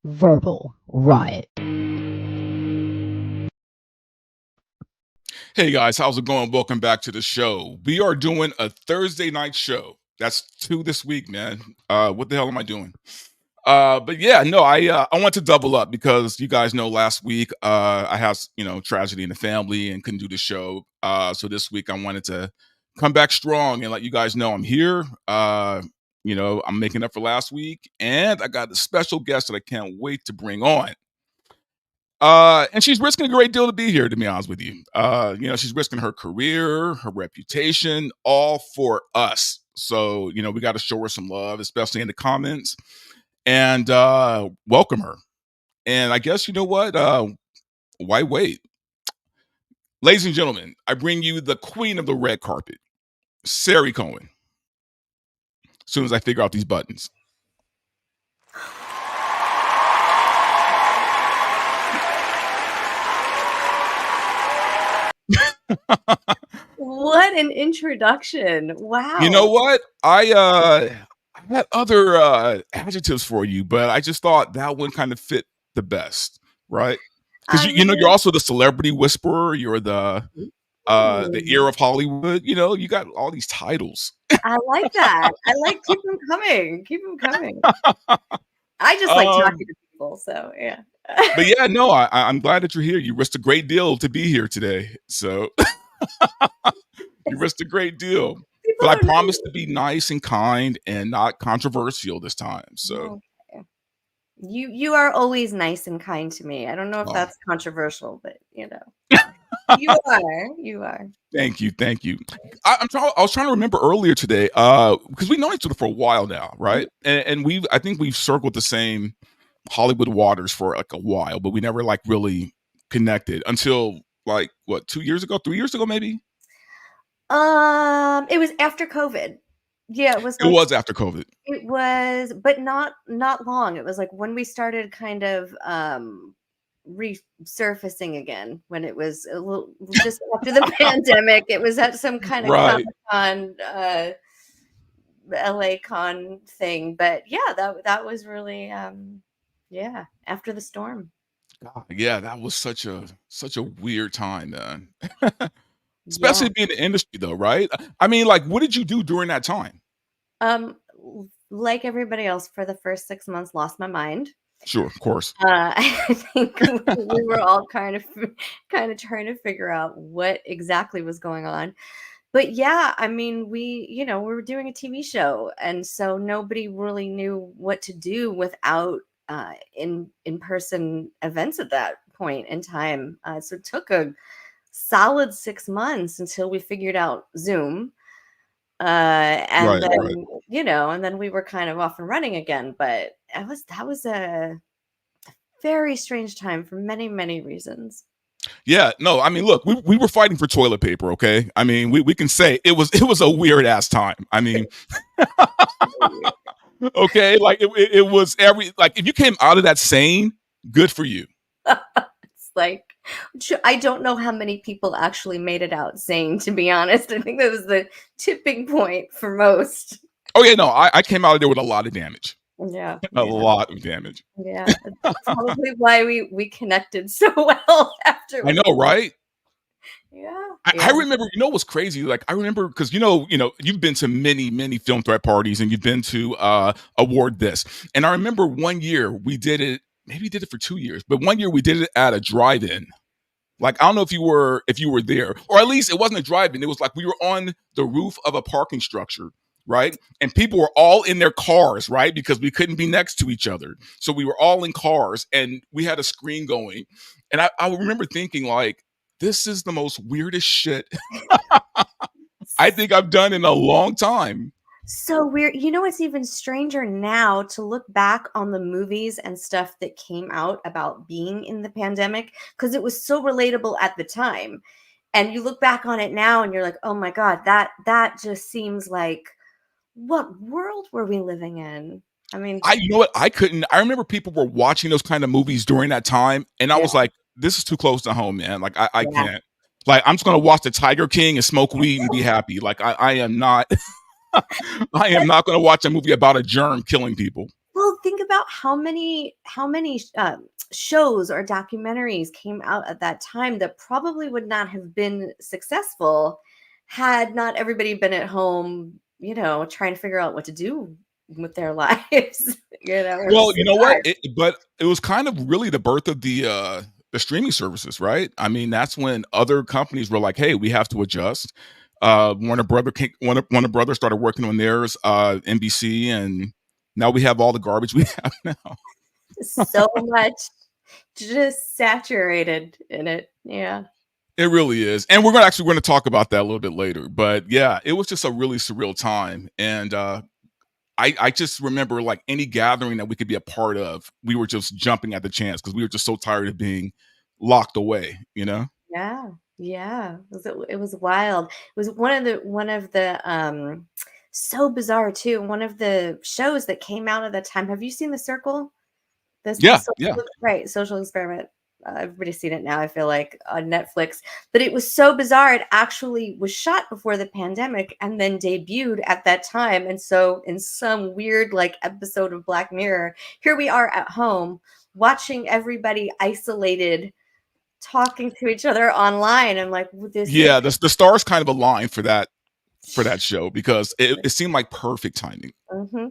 Verbal Riot. Hey guys, how's it going? Welcome back to the show. We are doing a Thursday night show. That's 2 this week, man. What the hell am I doing? But yeah, no, I want to double up because you guys know last week I had tragedy in the family and couldn't do the show. So this week I wanted to come back strong and let you guys know I'm here. I'm making up for last week, and I got a special guest that I can't wait to bring on. And she's risking a great deal to be here, to be honest with you. She's risking her career, her reputation, all for us. So, we got to show her some love, especially in the comments, and welcome her. And I guess, you know what? Why wait? Ladies and gentlemen, I bring you the queen of the red carpet, Sari Cohen. As soon as I figure out these buttons. What an introduction. Wow. You know what? I had other adjectives for you, but I just thought that one kind of fit the best, right? Because you're also the celebrity whisperer. You're the ear of Hollywood. You got all these titles. I like that. I like keep them coming. Keep them coming. I just like talking to people, so yeah. But yeah, no, I'm glad that you're here. You risked a great deal to be here today. So you risked a great deal. But I promise to be nice and kind and not controversial this time. So okay. You are always nice and kind to me. I don't know if that's controversial, but you are. Thank you. I was trying to remember earlier today, because we've known each other for a while now, right? And I think we've circled the same Hollywood waters for like a while, but we never like really connected until like 2 years ago, 3 years ago, maybe. It was after COVID. Yeah, it was. It was after COVID. It was, but not long. It was like when we started kind of resurfacing again, when it was a little just after the pandemic. It was at some kind of Comic-Con, LA Con thing. But yeah, that was really after the storm. God, yeah, that was such a weird time, man. Especially being in the industry though, right? I mean, like, what did you do during that time? Like everybody else, for the first 6 months, lost my mind. Sure, of course. I think we were all kind of trying to figure out what exactly was going on. But yeah, I mean, we were doing a TV show, and so nobody really knew what to do without in-person events at that point in time. So it took a solid 6 months until we figured out Zoom. And then we were kind of off and running again. But that was a very strange time for many, many reasons. Yeah, no, I mean, look, we were fighting for toilet paper, okay? I mean, we can say it was a weird ass time. I mean, okay, like it was if you came out of that sane, good for you. It's like, I don't know how many people actually made it out sane, to be honest. I think that was the tipping point for most. Oh yeah, no, I came out of there with a lot of damage. Yeah. A lot of damage. Yeah. That's probably why we connected so well after. I know, right? Yeah. I remember, what's crazy? Like, I remember because you've been to many, many film threat parties and you've been to award this. And I remember one year we did it, maybe we did it for 2 years, but one year we did it at a drive-in. Like, I don't know if you were there, or at least it wasn't a drive-in. It was like we were on the roof of a parking structure, right? And people were all in their cars, right? Because we couldn't be next to each other. So we were all in cars and we had a screen going. And I remember thinking, like, this is the most weirdest shit I think I've done in a long time. So weird. It's even stranger now to look back on the movies and stuff that came out about being in the pandemic, because it was so relatable at the time. And you look back on it now and you're like, oh my God, that just seems like, what world were we living in? I mean, you know what? I remember people were watching those kind of movies during that time. And I was like, this is too close to home, man. Like, I can't. Like, I'm just going to watch the Tiger King and smoke weed and be happy. Like, I am not. I am not going to watch a movie about a germ killing people. Well, think about how many shows or documentaries came out at that time that probably would not have been successful had not everybody been at home, trying to figure out what to do with their lives, or Well, just you know what? survive. But it was kind of really the birth of the streaming services, right? I mean, that's when other companies were like, "Hey, we have to adjust." Warner Brothers started working on theirs, NBC, and now we have all the garbage we have now. So much just saturated in it. Yeah. It really is, and we're gonna talk about that a little bit later. But yeah, it was just a really surreal time, and I just remember like any gathering that we could be a part of, we were just jumping at the chance because we were just so tired of being locked away, you know? Yeah. Yeah. It was wild. It was one of the so bizarre too. One of the shows that came out at the time. Have you seen The Circle? The Yeah, social, yeah. right, Social Experiment. Everybody's seen it now, I feel like, on Netflix. But it was so bizarre. It actually was shot before the pandemic and then debuted at that time. And so, in some weird like episode of Black Mirror, here we are at home watching everybody isolated, talking to each other online. I'm like, this is Yeah, the stars kind of aligned for that show because it seemed like perfect timing.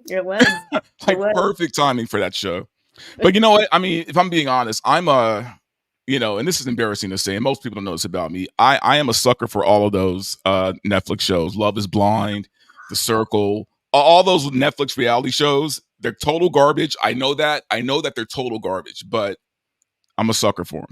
It was. It Like was. perfect timing for that show. But you know what? I mean, if I'm being honest, I'm a and this is embarrassing to say, and most people don't know this about me. I am a sucker for all of those Netflix shows. Love is Blind, The Circle, all those Netflix reality shows. They're total garbage. I know that. I know that they're total garbage, but I'm a sucker for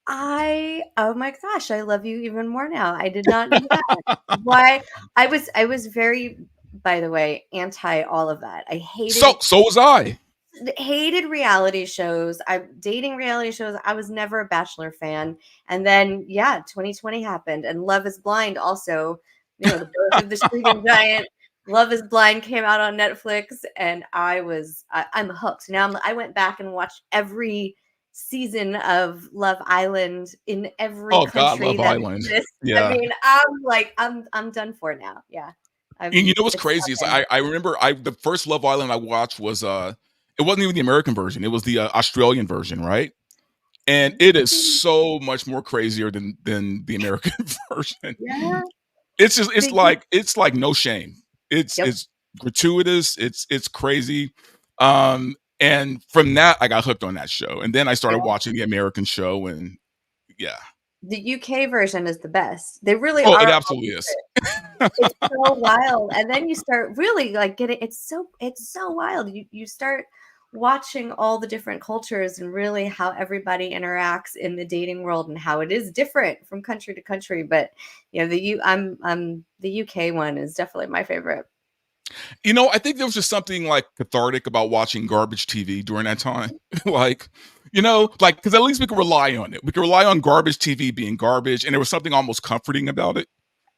Oh my gosh, I love you even more now. I did not know that. Why I was very, by the way, anti all of that. I so was I. hated reality shows. I dating reality shows. I was never a Bachelor fan. And then 2020 happened and Love is Blind also, the birth of the sleeping giant. Love is Blind came out on Netflix and I'm hooked. Now I went back and watched every season of Love Island in every Oh God, country Love that Island. exists. I Yeah. mean, I'm done for now. Yeah. And you know what's It's crazy is happened. I remember the first Love Island I watched was it wasn't even the American version. It was the Australian version, right? And it is so much more crazier than the American version. Yeah. It's just The you it's like no shame. Yep. It's gratuitous. It's crazy. And from that I got hooked on that show. And then I started Yeah. watching the American show and yeah. The UK version is the best. They really Oh, it are absolutely is. it's so wild, and then you start really, like, getting it's so wild. You start watching all the different cultures and really how everybody interacts in the dating world and how it is different from country to country, but, the UK one is definitely my favorite. I think there was just something like cathartic about watching garbage TV during that time. Like, like because at least we could rely on it. We could rely on garbage TV being garbage, and there was something almost comforting about it.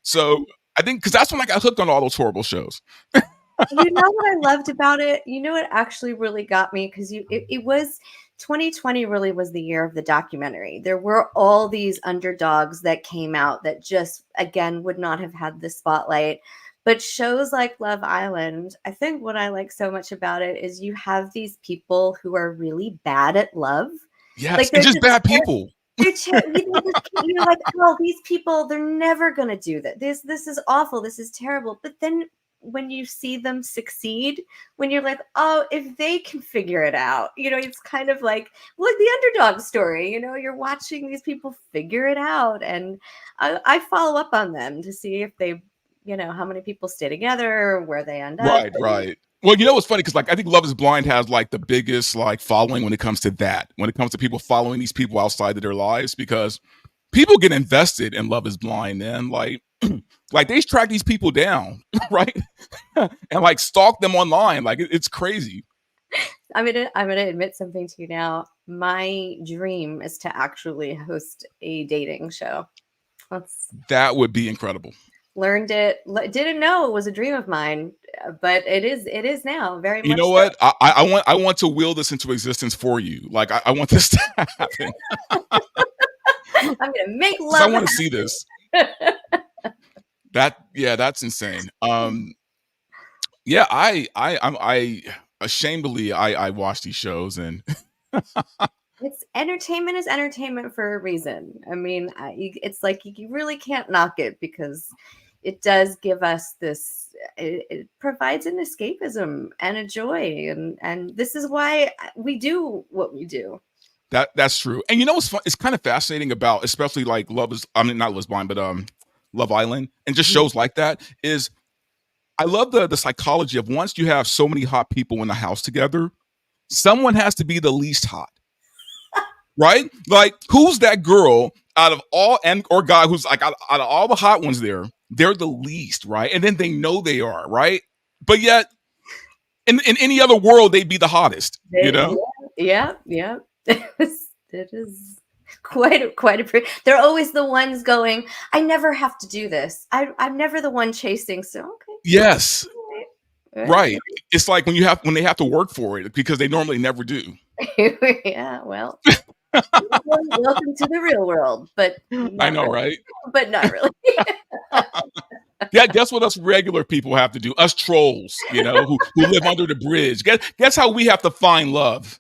So I think because that's when I got hooked on all those horrible shows. You know what I loved about it? You know what actually really got me? Because it was 2020 really was the year of the documentary. There were all these underdogs that came out that just again would not have had the spotlight. But shows like Love Island, I think what I like so much about it is you have these people who are really bad at love. Yes, Like and they're just just bad people. you're like, oh, these people, they're never gonna do that. This is awful. This is terrible. But then when you see them succeed, when you're like, oh, if they can figure it out, it's kind of like the underdog story. You're watching these people figure it out, and I follow up on them to see if they, how many people stay together, where they end up. Right, right. Well, what's funny because like I think Love Is Blind has like the biggest like following when it comes to that. When it comes to people following these people outside of their lives, because people get invested in Love Is Blind, and like they track these people down, right, and like stalk them online. Like it's crazy. I'm gonna admit something to you now. My dream is to actually host a dating show. Let's That would be incredible. learned it. Didn't know it was a dream of mine, but it is now very You much know so. what? I want to will this into existence for you. Like I want this to happen. I'm gonna make 'Cause I love want to see this. happen. That's insane. Yeah, I ashamedly, I watch these shows and It's entertainment is entertainment for a reason. I mean, it's like you really can't knock it because it does give us this. It provides an escapism and a joy, and this is why we do what we do. that's true. And you know what's fun? It's kind of fascinating about, especially like not Love is Blind, but Love Island and just shows like that is I love the psychology of once you have so many hot people in the house together, someone has to be the least hot. Right? Like, who's that girl out of all or guy who's like out of all the hot ones there, they're the least, right? And then they know they are, right? But yet, in any other world, they'd be the hottest, you know? Yeah. It is quite a. They're always the ones going, I never have to do this. I'm never the one chasing. So okay. Yes. Right. It's like when they have to work for it because they normally never do. Yeah. Well. Welcome to the real world, but I know, really. Right? But not really. Yeah, guess what us regular people have to do? Us trolls, you know, who live under the bridge. Guess how we have to find love.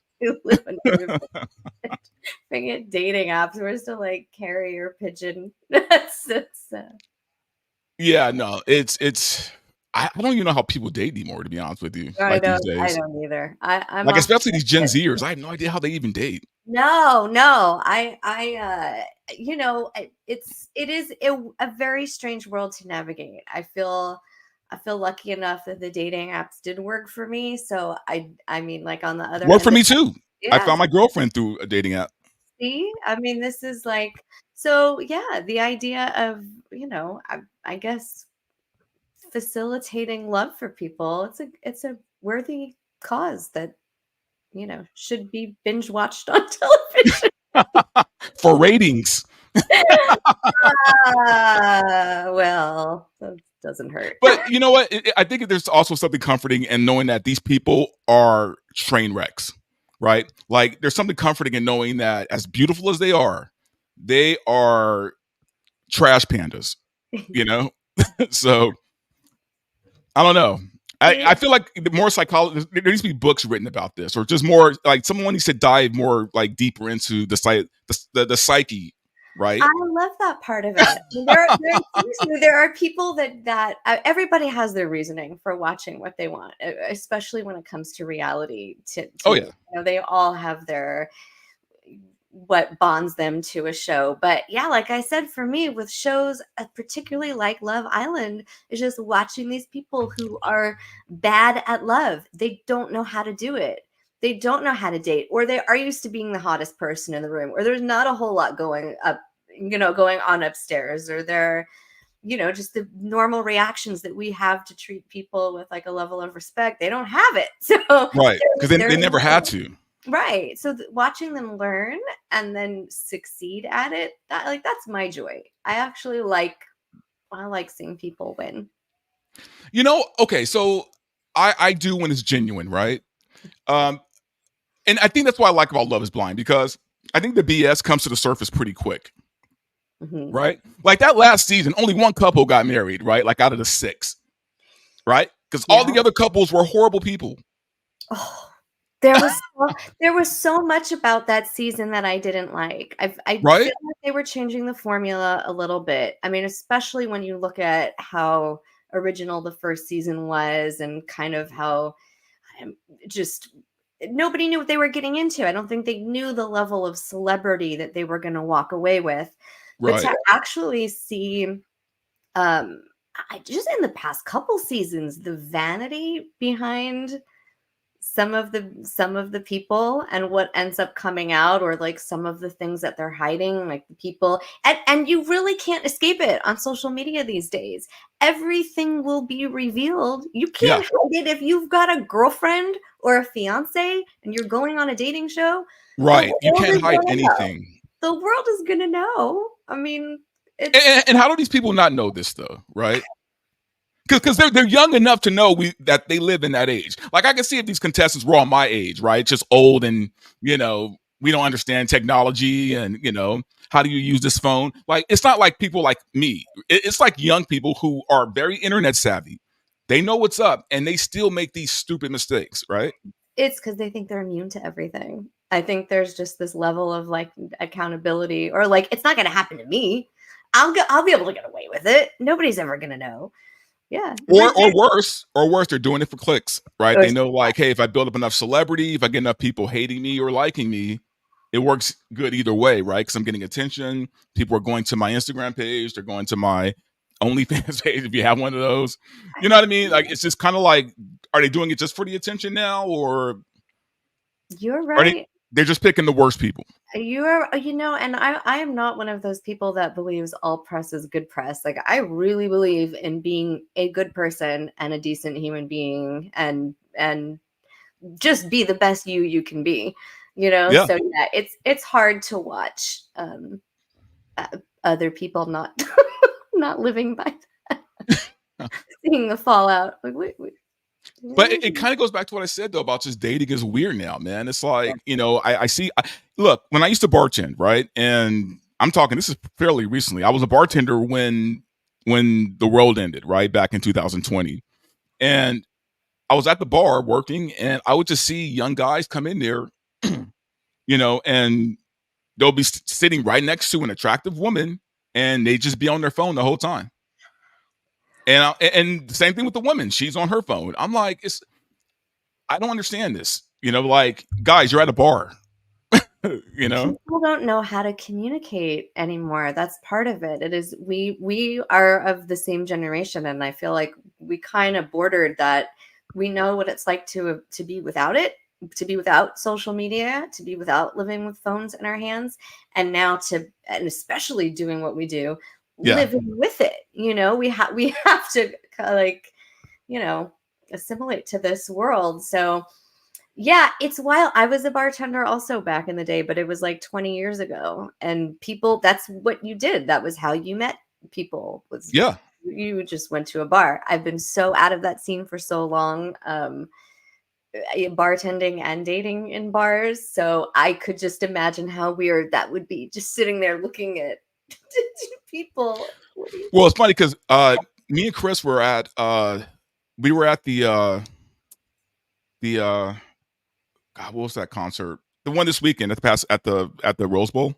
Forget dating apps. We're still like carrier pigeon. Yeah, no, it's. I don't even know how people date anymore, to be honest with you. I Like don't, these days, I don't either. I'm like especially these Gen Zers. I have no idea how they even date. No. You know, it is a very strange world to navigate. I feel lucky enough that the dating apps did work for me. So I mean, like on the other Worked end for me too. yeah. I found my girlfriend through a dating app. See, I mean, this is like, so yeah, the idea of, you know, I guess facilitating love for people, it's a worthy cause that, you know, should be binge watched on television. For ratings. Well, that doesn't hurt. But you know what? I think there's also something comforting in knowing that these people are train wrecks, right? Like there's something comforting in knowing that as beautiful as they are trash pandas, you know? So I don't know. I feel like more psychology. There needs to be books written about this, or just more like someone needs to dive more like deeper into the psyche, right? I love that part of it. There are people that everybody has their reasoning for watching what they want, especially when it comes to reality. Oh yeah, you know, they all have their what bonds them to a show. But yeah, like I said, for me with shows, particularly like Love Island, is just watching these people who are bad at love. They don't know how to do it. They don't know how to date, or they are used to being the hottest person in the room, or there's not a whole lot going on upstairs, or they're, you know, just the normal reactions that we have to treat people with like a level of respect. They don't have it. So right, because they never had to. Right. So watching them learn and then succeed at it, that's my joy. I like seeing people win. You know, okay, so I do when it's genuine, right? And I think that's what I like about Love is Blind, because I think the BS comes to the surface pretty quick. Mm-hmm. Right? Like that last season, only one couple got married, right? Like out of the 6. Right? Because all the other couples were horrible people. Oh. There was so much about that season that I didn't like. I feel like they were changing the formula a little bit. I mean, especially when you look at how original the first season was and kind of how just nobody knew what they were getting into. I don't think they knew the level of celebrity that they were going to walk away with. But to actually see, just in the past couple seasons, the vanity behind some of the people and what ends up coming out, or like some of the things that they're hiding, like the people, and you really can't escape it on social media these days. Everything will be revealed. You can't hide it. If you've got a girlfriend or a fiance and you're going on a dating show, right, you can't hide anything. The world is gonna know. I mean, and how do these people not know this though, right? Because they're young enough to know that they live in that age. Like I can see if these contestants were on my age, right? Just old and, you know, we don't understand technology and, you know, how do you use this phone? Like, it's not like people like me. It's like young people who are very internet savvy, They know what's up, and they still make these stupid mistakes, right? It's because they think they're immune to everything. I think there's just this level of like accountability, or like it's not going to happen to me. I'll be able to get away with it. Nobody's ever going to know. Yeah. Or worse, they're doing it for clicks, right? They know like, hey, if I build up enough celebrity, if I get enough people hating me or liking me, it works good either way, right? Because I'm getting attention. People are going to my Instagram page. They're going to my OnlyFans page if you have one of those. You know what I mean? Like it's just kind of like, are they doing it just for the attention now, or You're are right. they're just picking the worst people? And I am not one of those people that believes all press is good press. Like I really believe in being a good person and a decent human being, and just be the best you can be, Yeah. So yeah, it's hard to watch other people not not living by that, seeing the fallout. Like wait. But it kind of goes back to what I said though about just dating is weird now, man. It's like, I see, look, when I used to bartend, right? And I'm talking, this is fairly recently. I was a bartender when the world ended, right? Back in 2020. And I was at the bar working, and I would just see young guys come in there, and they'll be sitting right next to an attractive woman, and they just be on their phone the whole time. And the same thing with the woman. She's on her phone. I'm like, I don't understand this. Like, guys, you're at a bar. People don't know how to communicate anymore. That's part of it. It is we are of the same generation, and I feel like we kind of bordered that. We know what it's like to be without it, to be without social media, to be without living with phones in our hands, and now and especially doing what we do, living with it. We have to like, assimilate to this world. So yeah, it's wild. I was a bartender also back in the day, but it was like 20 years ago. And people, that's what you did. That was how you met people. You just went to a bar. I've been so out of that scene for so long, bartending and dating in bars. So I could just imagine how weird that would be, just sitting there looking at people. Well, it's funny because me and Chris were at the God, what was that concert? The one this weekend at the Rose Bowl.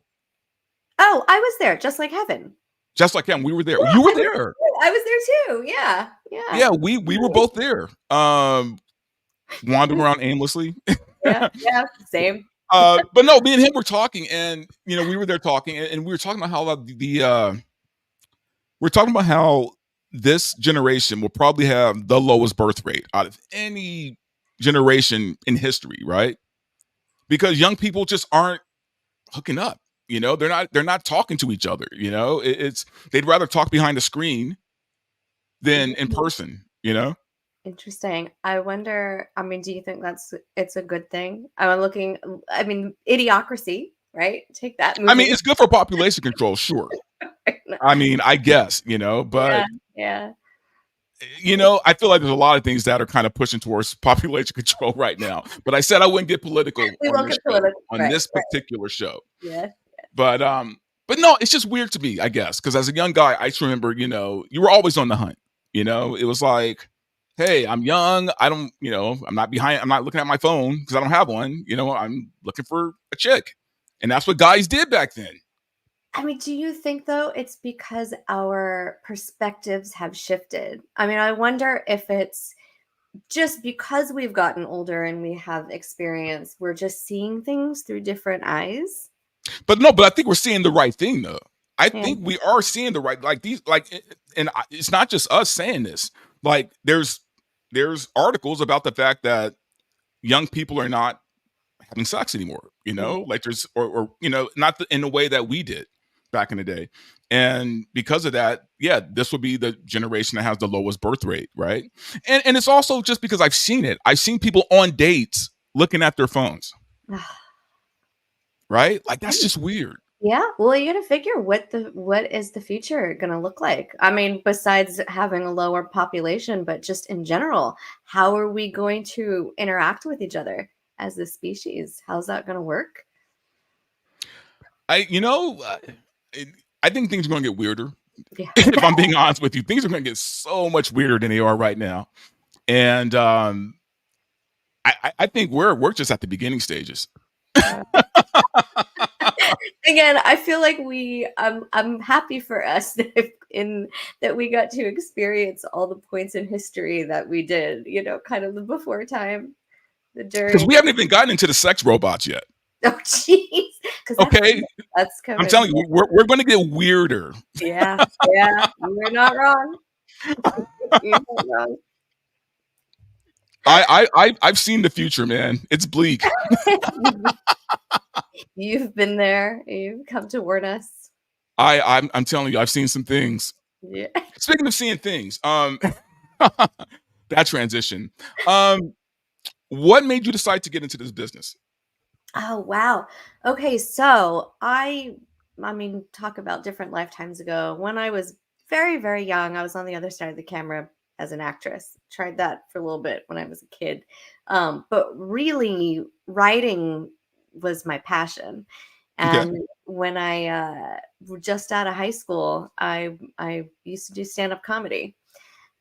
Oh, I was there, just like heaven. Just like him, we were there. Yeah, you were there. I was there too. Yeah. Yeah, we were both there. Wandering around aimlessly. Yeah, same. But no, me and him were talking, and we were there talking, and we were talking about how we're talking about how this generation will probably have the lowest birth rate out of any generation in history, right? Because young people just aren't hooking up. They're not talking to each other. It's they'd rather talk behind a screen than in person. Interesting. I wonder, do you think it's a good thing? Idiocracy, right? Take that movie. It's good for population control, sure. I guess, but yeah. I feel like there's a lot of things that are kind of pushing towards population control right now. But I said I wouldn't get political on this particular show. Yeah. But no, it's just weird to me, I guess, because as a young guy, I just remember, you were always on the hunt. It was like, hey, I'm young. I don't, I'm not looking at my phone because I don't have one. I'm looking for a chick. And that's what guys did back then. Do you think, though, it's because our perspectives have shifted? I wonder if it's just because we've gotten older and we have experience, we're just seeing things through different eyes. But I think we're seeing the right thing, though. I think we are seeing the right, and it's not just us saying this. Like, there's articles about the fact that young people are not having sex anymore, like there's, or not in the way that we did back in the day. And because of that, yeah, this will be the generation that has the lowest birth rate, right? And it's also just because I've seen it. I've seen people on dates looking at their phones. Right? Like, that's just weird. Yeah. Well, you got to figure what is the future going to look like? Besides having a lower population, but just in general, how are we going to interact with each other as a species? How's that going to work? I think things are going to get weirder. Yeah. If I'm being honest with you, things are going to get so much weirder than they are right now. And I think we're just at the beginning stages. Uh, again, I feel like I'm happy for us that we got to experience all the points in history that we did, kind of the before time, the Because during. we haven't even gotten into the sex robots yet. Oh, jeez, because Okay, that's I'm coming. telling you, we're going to get weirder. Yeah, yeah, you're not wrong. You're not wrong. I've seen the future, man. It's bleak. You've been there. You've come to warn us. I'm telling you, I've seen some things. Yeah. Speaking of seeing things, that transition. What made you decide to get into this business? Oh, wow. Okay, so I mean, talk about different lifetimes ago. When I was very, very young, I was on the other side of the camera as an actress. Tried that for a little bit when I was a kid. But really writing was my passion. Okay, And when I just out of high school, I used to do stand-up comedy.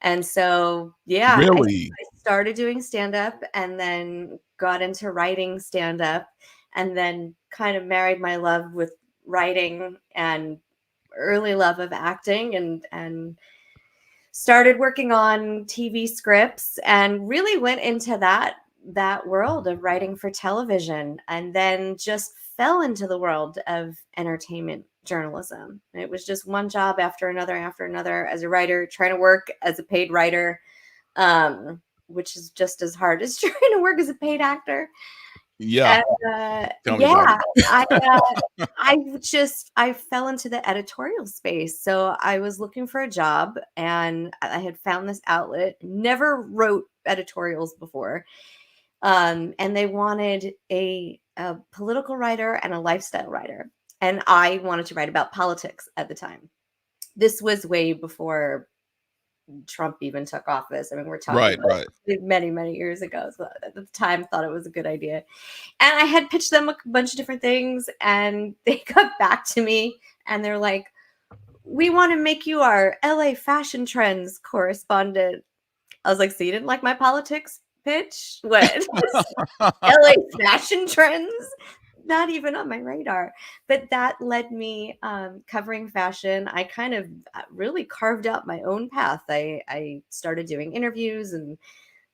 And so, yeah, really? I started doing stand up and then got into writing stand up and then kind of married my love with writing and early love of acting and started working on TV scripts and really went into that world of writing for television and then just fell into the world of entertainment journalism. It was just one job after another as a writer, trying to work as a paid writer, which is just as hard as trying to work as a paid actor. Yeah. And, Tell me about yeah, it. I fell into the editorial space. So I was looking for a job and I had found this outlet, never wrote editorials before. And they wanted a political writer and a lifestyle writer. And I wanted to write about politics at the time. This was way before Trump even took office. I mean, we're talking Right, about right. many, many years ago. So at the time, thought it was a good idea. And I had pitched them a bunch of different things, and they got back to me, and they're like, "We want to make you our LA fashion trends correspondent." I was like, "So you didn't like my politics pitch? What? LA fashion trends?" Not even on my radar. But that led me covering fashion. I kind of really carved out my own path. I started doing interviews and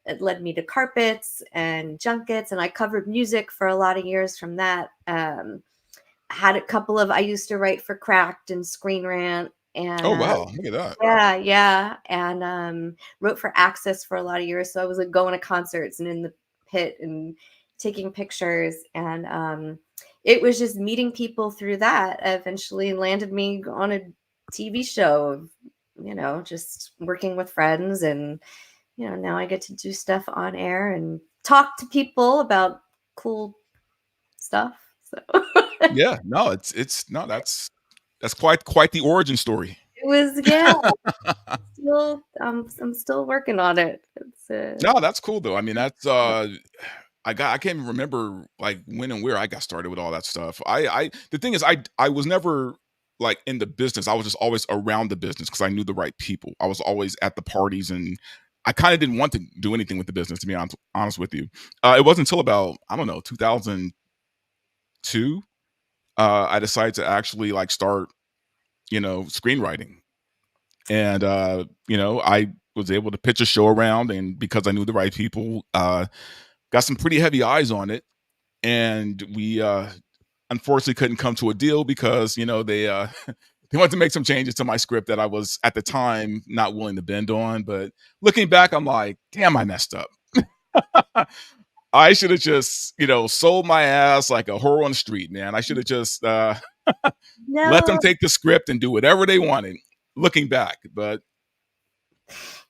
it led me to carpets and junkets, and I covered music for a lot of years from that. Had a couple of, I used to write for Cracked and Screen Rant, and Oh wow, look at that. yeah, yeah, and wrote for Access for a lot of years. So I was like going to concerts and in the pit and taking pictures, and it was just meeting people through that eventually landed me on a TV show of, just working with friends and now I get to do stuff on air and talk to people about cool stuff. So it Yeah, no, it's no, that's quite the origin story. was, yeah, still I'm still working on it. It's No, that's cool though. I mean, that's I can't even remember like when and where I got started with all that stuff. I the thing is I was never like in the business. I was just always around the business because I knew the right people. I was always at the parties and I kind of didn't want to do anything with the business to be honest with you. It wasn't until about I don't know 2002 I decided to actually like start screenwriting and I was able to pitch a show around and because I knew the right people got some pretty heavy eyes on it and we unfortunately couldn't come to a deal because they they wanted to make some changes to my script that I was at the time not willing to bend on, but looking back I'm like damn I messed up. I should have just sold my ass like a whore on the street, man. I should have just let them no, take the script and do whatever they wanted looking back, but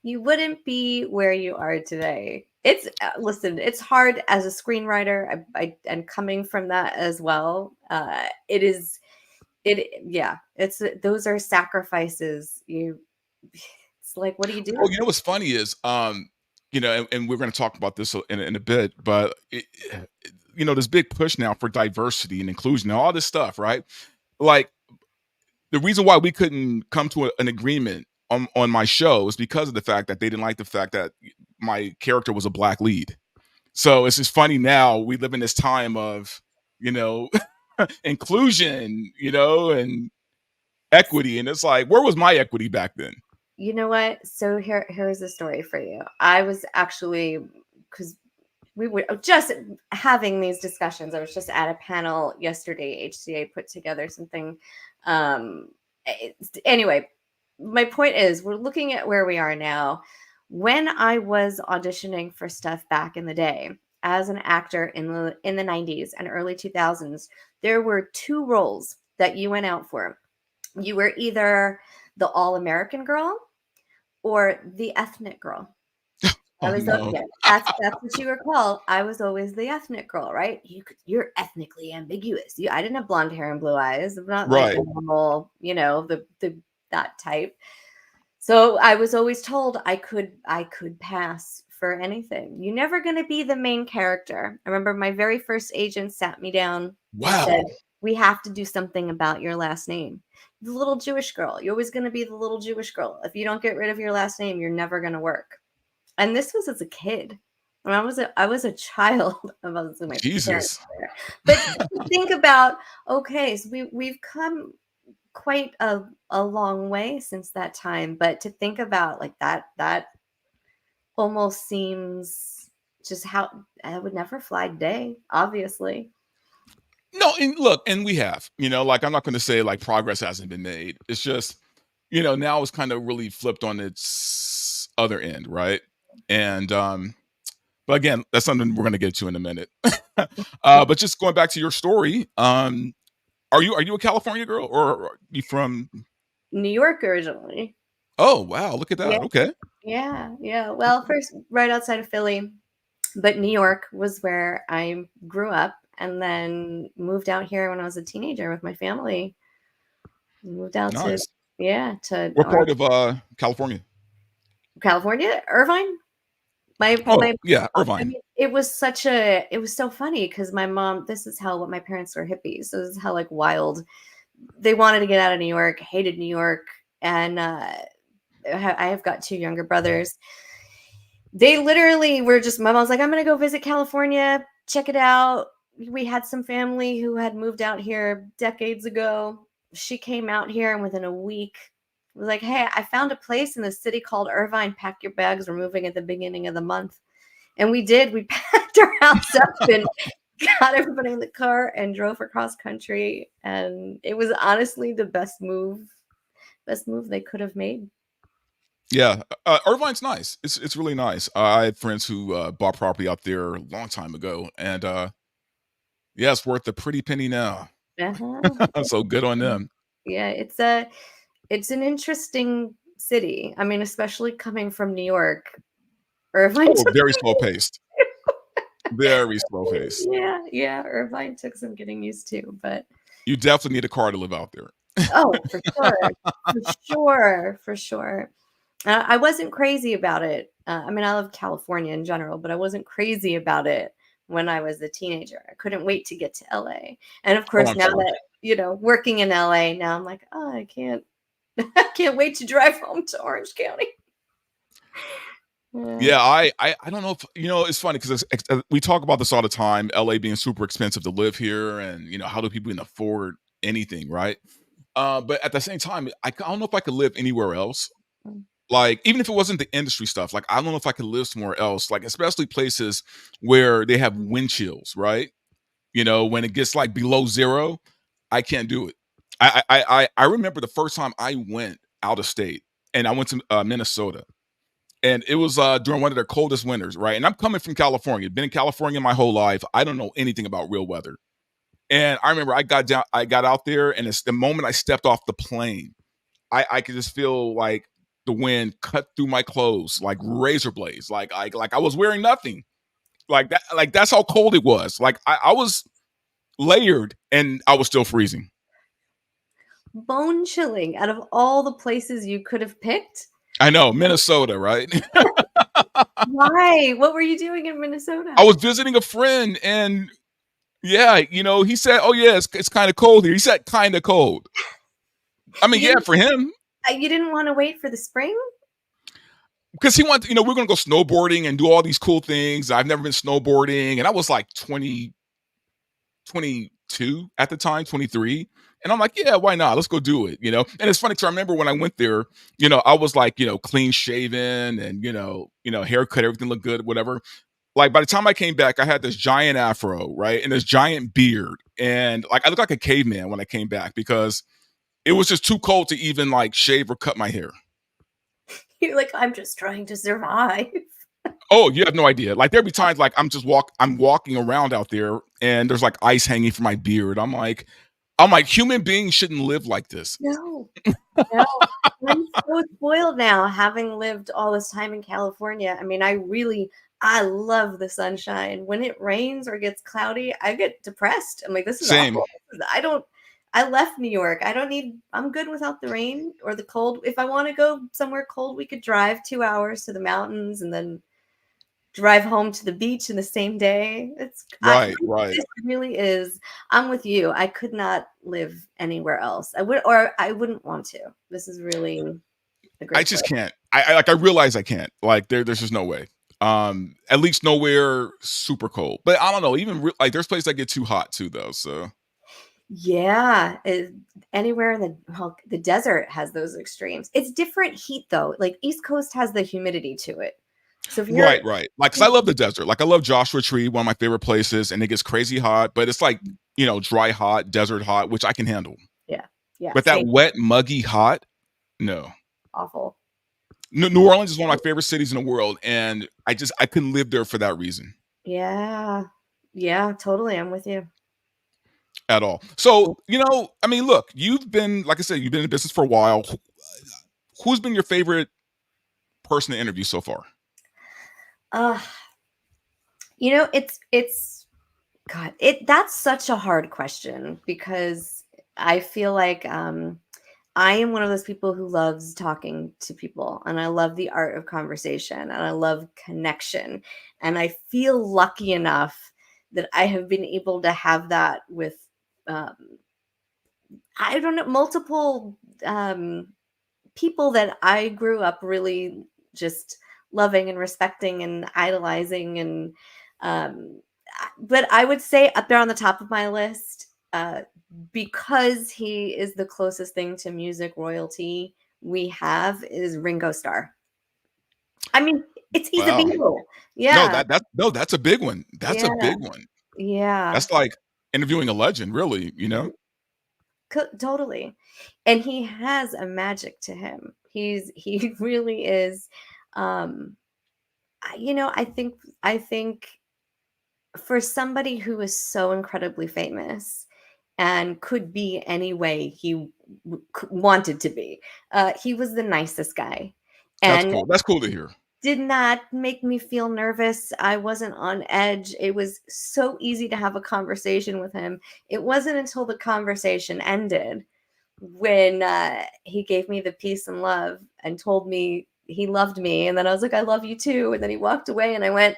you wouldn't be where you are today. It's listen, it's hard as a screenwriter. And coming from that as well. It is it yeah, it's those are sacrifices. It's like, what do you well, do? what's funny is, and we're going to talk about this in a bit, but this big push now for diversity and inclusion and all this stuff, right? Like the reason why we couldn't come to an agreement on my show is because of the fact that they didn't like the fact that my character was a black lead. So it's just funny now we live in this time of, you know, inclusion, you know, and equity. And it's like, where was my equity back then? You know what? So here's the story for you. I was actually, because we were just having these discussions. I was just at a panel yesterday. HCA put together something. Anyway, my point is, we're looking at where we are now. When I was auditioning for stuff back in the day as an actor in the 90s and early 2000s, there were two roles that you went out for. You were either the all-American girl or the ethnic girl. Oh, no. That's what you were called. I was always the ethnic girl, right? You're ethnically ambiguous. I didn't have blonde hair and blue eyes. I'm not like Right. normal, you know, that type. So I was always told I could pass for anything. You're never going to be the main character. I remember my very first agent sat me down and said, Wow. we have to do something about your last name. The little Jewish girl. You're always going to be the little Jewish girl. If you don't get rid of your last name, you're never going to work. And this was as a kid. When I was a child. I was my Jesus. But think about, okay, so we've come quite a long way since that time. But to think about like that almost seems just how I would never fly today, obviously. No, and look, and we have, you know, like I'm not going to say like progress hasn't been made. It's just, you know, now it's kind of really flipped on its other end, right? And but again, that's something we're going to get to in a minute. But just going back to your story, are you a California girl or are you from New York originally? Oh, wow, look at that. Yeah. Okay. Yeah. Well, first right outside of Philly, but New York was where I grew up, and then moved out here when I was a teenager with my family. Moved out to Nice. to What part of California? California, Irvine. My Oh, yeah, I Irvine. mean, it was so funny because my mom. This is how my parents were hippies. So this is how like wild they wanted to get out of New York, hated New York, and I have got two younger brothers. They literally were just, my mom's like, I'm going to go visit California, check it out. We had some family who had moved out here decades ago. She came out here and within a week was like, hey, I found a place in the city called Irvine. Pack your bags. We're moving at the beginning of the month. And we did. We packed our house up and got everybody in the car and drove across country. And it was honestly the best move they could have made. Yeah, Irvine's nice. It's really nice. I had friends who bought property out there a long time ago, and yeah, it's worth a pretty penny now. Uh-huh. So good on them. Yeah, it's an interesting city. I mean, especially coming from New York. Irvine Oh, took very slow paced. Very slow paced. yeah, Irvine took some getting used to, but You definitely need a car to live out there. oh, for sure. I wasn't crazy about it. I mean, I love California in general, but I wasn't crazy about it when I was a teenager. I couldn't wait to get to LA. And of Oh, course, I'm now sure. that, working in LA, now I'm like, oh, I can't wait to drive home to Orange County. Yeah, I don't know if it's funny because we talk about this all the time. LA being super expensive to live here, and how do people even afford anything, right? But at the same time, I don't know if I could live anywhere else. Like, even if it wasn't the industry stuff, like I don't know if I could live somewhere else, like especially places where they have wind chills, right? When it gets like below zero, I can't do it. I remember the first time I went out of state, and I went to Minnesota, and it was during one of their coldest winters, right? And I'm coming from California, been in California my whole life. I don't know anything about real weather. And I remember I got out there, and it's the moment I stepped off the plane, I could just feel like the wind cut through my clothes like razor blades, like I was wearing nothing, like that, like that's how cold it was. Like I was layered, and I was still freezing. Bone chilling out of all the places you could have picked. I know, Minnesota, right? Why? What were you doing in Minnesota? I was visiting a friend, and yeah, he said, "Oh yeah, it's kind of cold here." He said, "Kind of cold." I mean, You yeah, didn't, for him, you didn't want to wait for the spring? because he wanted, we're gonna go snowboarding and do all these cool things. I've never been snowboarding, and I was like 22 at the time, 23. And I'm like, yeah, why not? Let's go do it, And it's funny because I remember when I went there, I was like, clean shaven and haircut, everything looked good, whatever. Like by the time I came back, I had this giant afro, right? And this giant beard. And like I looked like a caveman when I came back because it was just too cold to even like shave or cut my hair. You're like, I'm just trying to survive. Oh, you have no idea. Like there'd be times like I'm walking around out there and there's like ice hanging from my beard. I'm like, human beings shouldn't live like this. No, no. I'm so spoiled now, having lived all this time in California. I mean, I love the sunshine. When it rains or gets cloudy, I get depressed. I'm like, this is Same. awful. I left New York. I'm good without the rain or the cold. If I want to go somewhere cold, we could drive 2 hours to the mountains and then drive home to the beach in the same day. Right. This really is. I'm with you. I could not live anywhere else. I wouldn't want to. This is really a great I just place. can't. I realize I can't. Like there's just no way. At least nowhere super cold. But I don't know. Even like there's places that get too hot too, though. So Yeah, anywhere in the desert has those extremes. It's different heat though. Like East Coast has the humidity to it. So if you're right. Like, cause I love the desert. Like I love Joshua Tree, one of my favorite places, and it gets crazy hot, but it's like dry hot, desert hot, which I can handle. yeah, But that same. wet, muggy hot, no. Awful. New Orleans is one of my favorite cities in the world, and I couldn't live there for that reason Yeah, totally. I'm with you. at all. So I mean, look, you've been, like I said, you've been in business for a while. Who's been your favorite person to interview so far? It's God, that's such a hard question because I feel like I am one of those people who loves talking to people, and I love the art of conversation, and I love connection, and I feel lucky enough that I have been able to have that with um, I don't know, multiple people that I grew up really just loving and respecting and idolizing. And but I would say up there on the top of my list, because he is the closest thing to music royalty we have, is Ringo Starr. I mean, he's a Wow. Beatle. No, Yeah. that's a big one. That's a Yeah. big one. Yeah. That's like interviewing a legend, really, Totally. And he has a magic to him. He really is. I think for somebody who is so incredibly famous and could be any way he wanted to be, he was the nicest guy, That's and cool. That's cool to hear. did not make me feel nervous. I wasn't on edge. It was so easy to have a conversation with him. It wasn't until the conversation ended when he gave me the peace and love and told me he loved me. And then I was like, I love you too. And then he walked away and I went,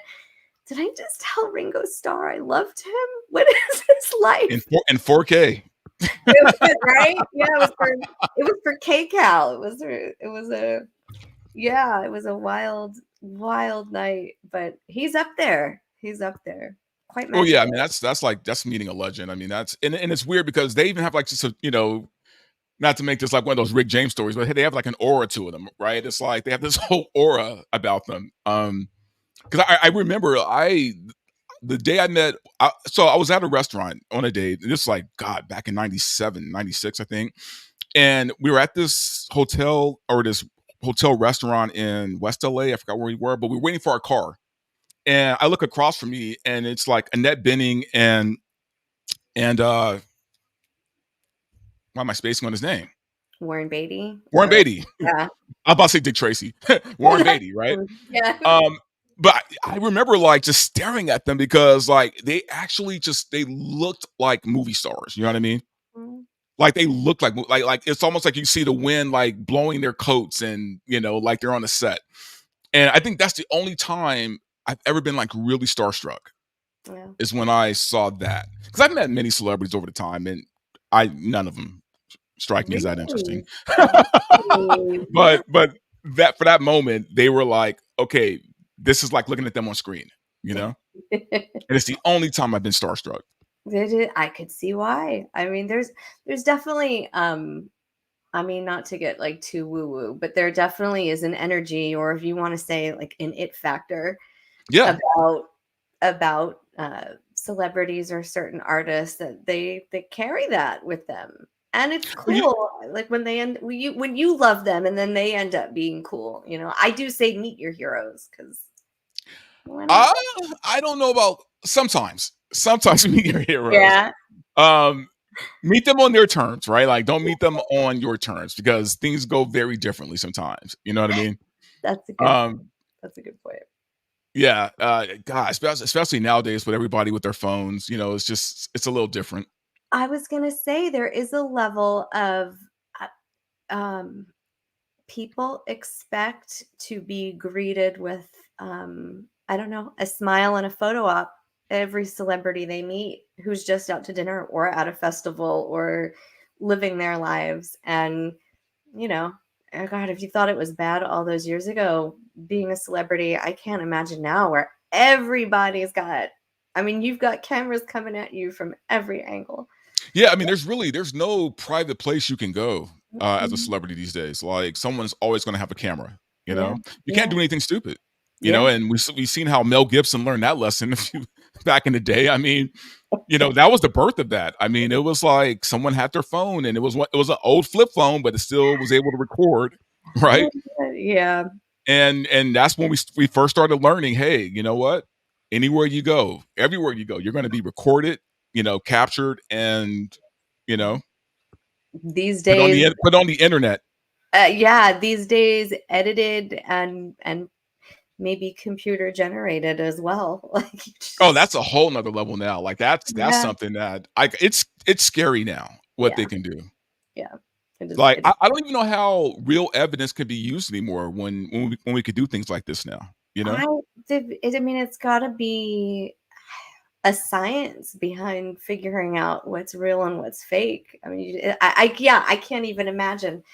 did I just tell Ringo Starr I loved him? What is his life? In 4K. It was, right? Yeah, it was for KCAL. It was a wild, wild night, but he's up there. He's up there. Quite Oh yeah, I magical. mean that's meeting a legend. I mean that's and it's weird because they even have like just not to make this like one of those Rick James stories, but hey, they have like an aura to them, right? It's like they have this whole aura about them. Because I remember the day I met, so I was at a restaurant on a date. This is like God back in 97, 96, I think, and we were at this hotel restaurant in West LA. I forgot where we were, but we were waiting for our car. And I look across from me, and it's like Annette Bening and why am I spacing on his name? Warren Beatty. Warren Beatty. Yeah. I'm about to say Dick Tracy. Warren Beatty, right? Yeah. But I remember like just staring at them because like they actually they looked like movie stars. You know what I mean? Mm. Like they looked like it's almost like you see the wind like blowing their coats and like they're on the set. And I think that's the only time I've ever been like really starstruck. Yeah. Is when I saw that, because I've met many celebrities over the time and none of them strike me as that interesting. Really? Really? But that for that moment, they were like, okay, this is like looking at them on screen, you know? And it's the only time I've been starstruck. I could see why. I mean, there's definitely I mean, not to get like too woo woo, but there definitely is an energy, or if you want to say like an it factor Yeah. about celebrities or certain artists that they carry that with them, and it's Well, cool. Like when you love them, and then they end up being cool. I do say meet your heroes because why not? uh, I don't know about sometimes. Sometimes meet your heroes. Yeah, Um, meet them on their terms, right? Like, don't meet them on your terms because things go very differently sometimes. You know what I mean? that's a good Um, that's a good point. yeah. God, especially nowadays with everybody with their phones, it's a little different. I was gonna say there is a level of um people expect to be greeted with I don't know, a smile and a photo op every celebrity they meet who's just out to dinner or at a festival or living their lives. And you know oh god, if you thought it was bad all those years ago being a celebrity, I can't imagine now where everybody's got, I mean, you've got cameras coming at you from every angle. Yeah, I mean, there's no private place you can go as a Mhm. celebrity these days. Like, someone's always going to have a camera. You Yeah, know, you can't yeah, do anything stupid. yeah. And we've seen how Mel Gibson learned that lesson back in the day. I mean, that was the birth of that. I mean, it was like someone had their phone, and it was an old flip phone, but it still was able to record, right? Yeah. And that's when we first started learning. Hey, you know what? Anywhere you go, everywhere you go, you're going to be recorded, captured, and you know These days, put on the internet. yeah, these days edited and maybe computer generated as well. Like Oh, that's just a whole nother level now. Like, that's yeah, something that it's scary now what they yeah, can do. yeah. It is. Like, It is. I don't even know how real evidence could be used anymore when we could do things like this now. You know? I I mean, it's got to be a science behind figuring out what's real and what's fake. I mean, yeah, I can't even imagine.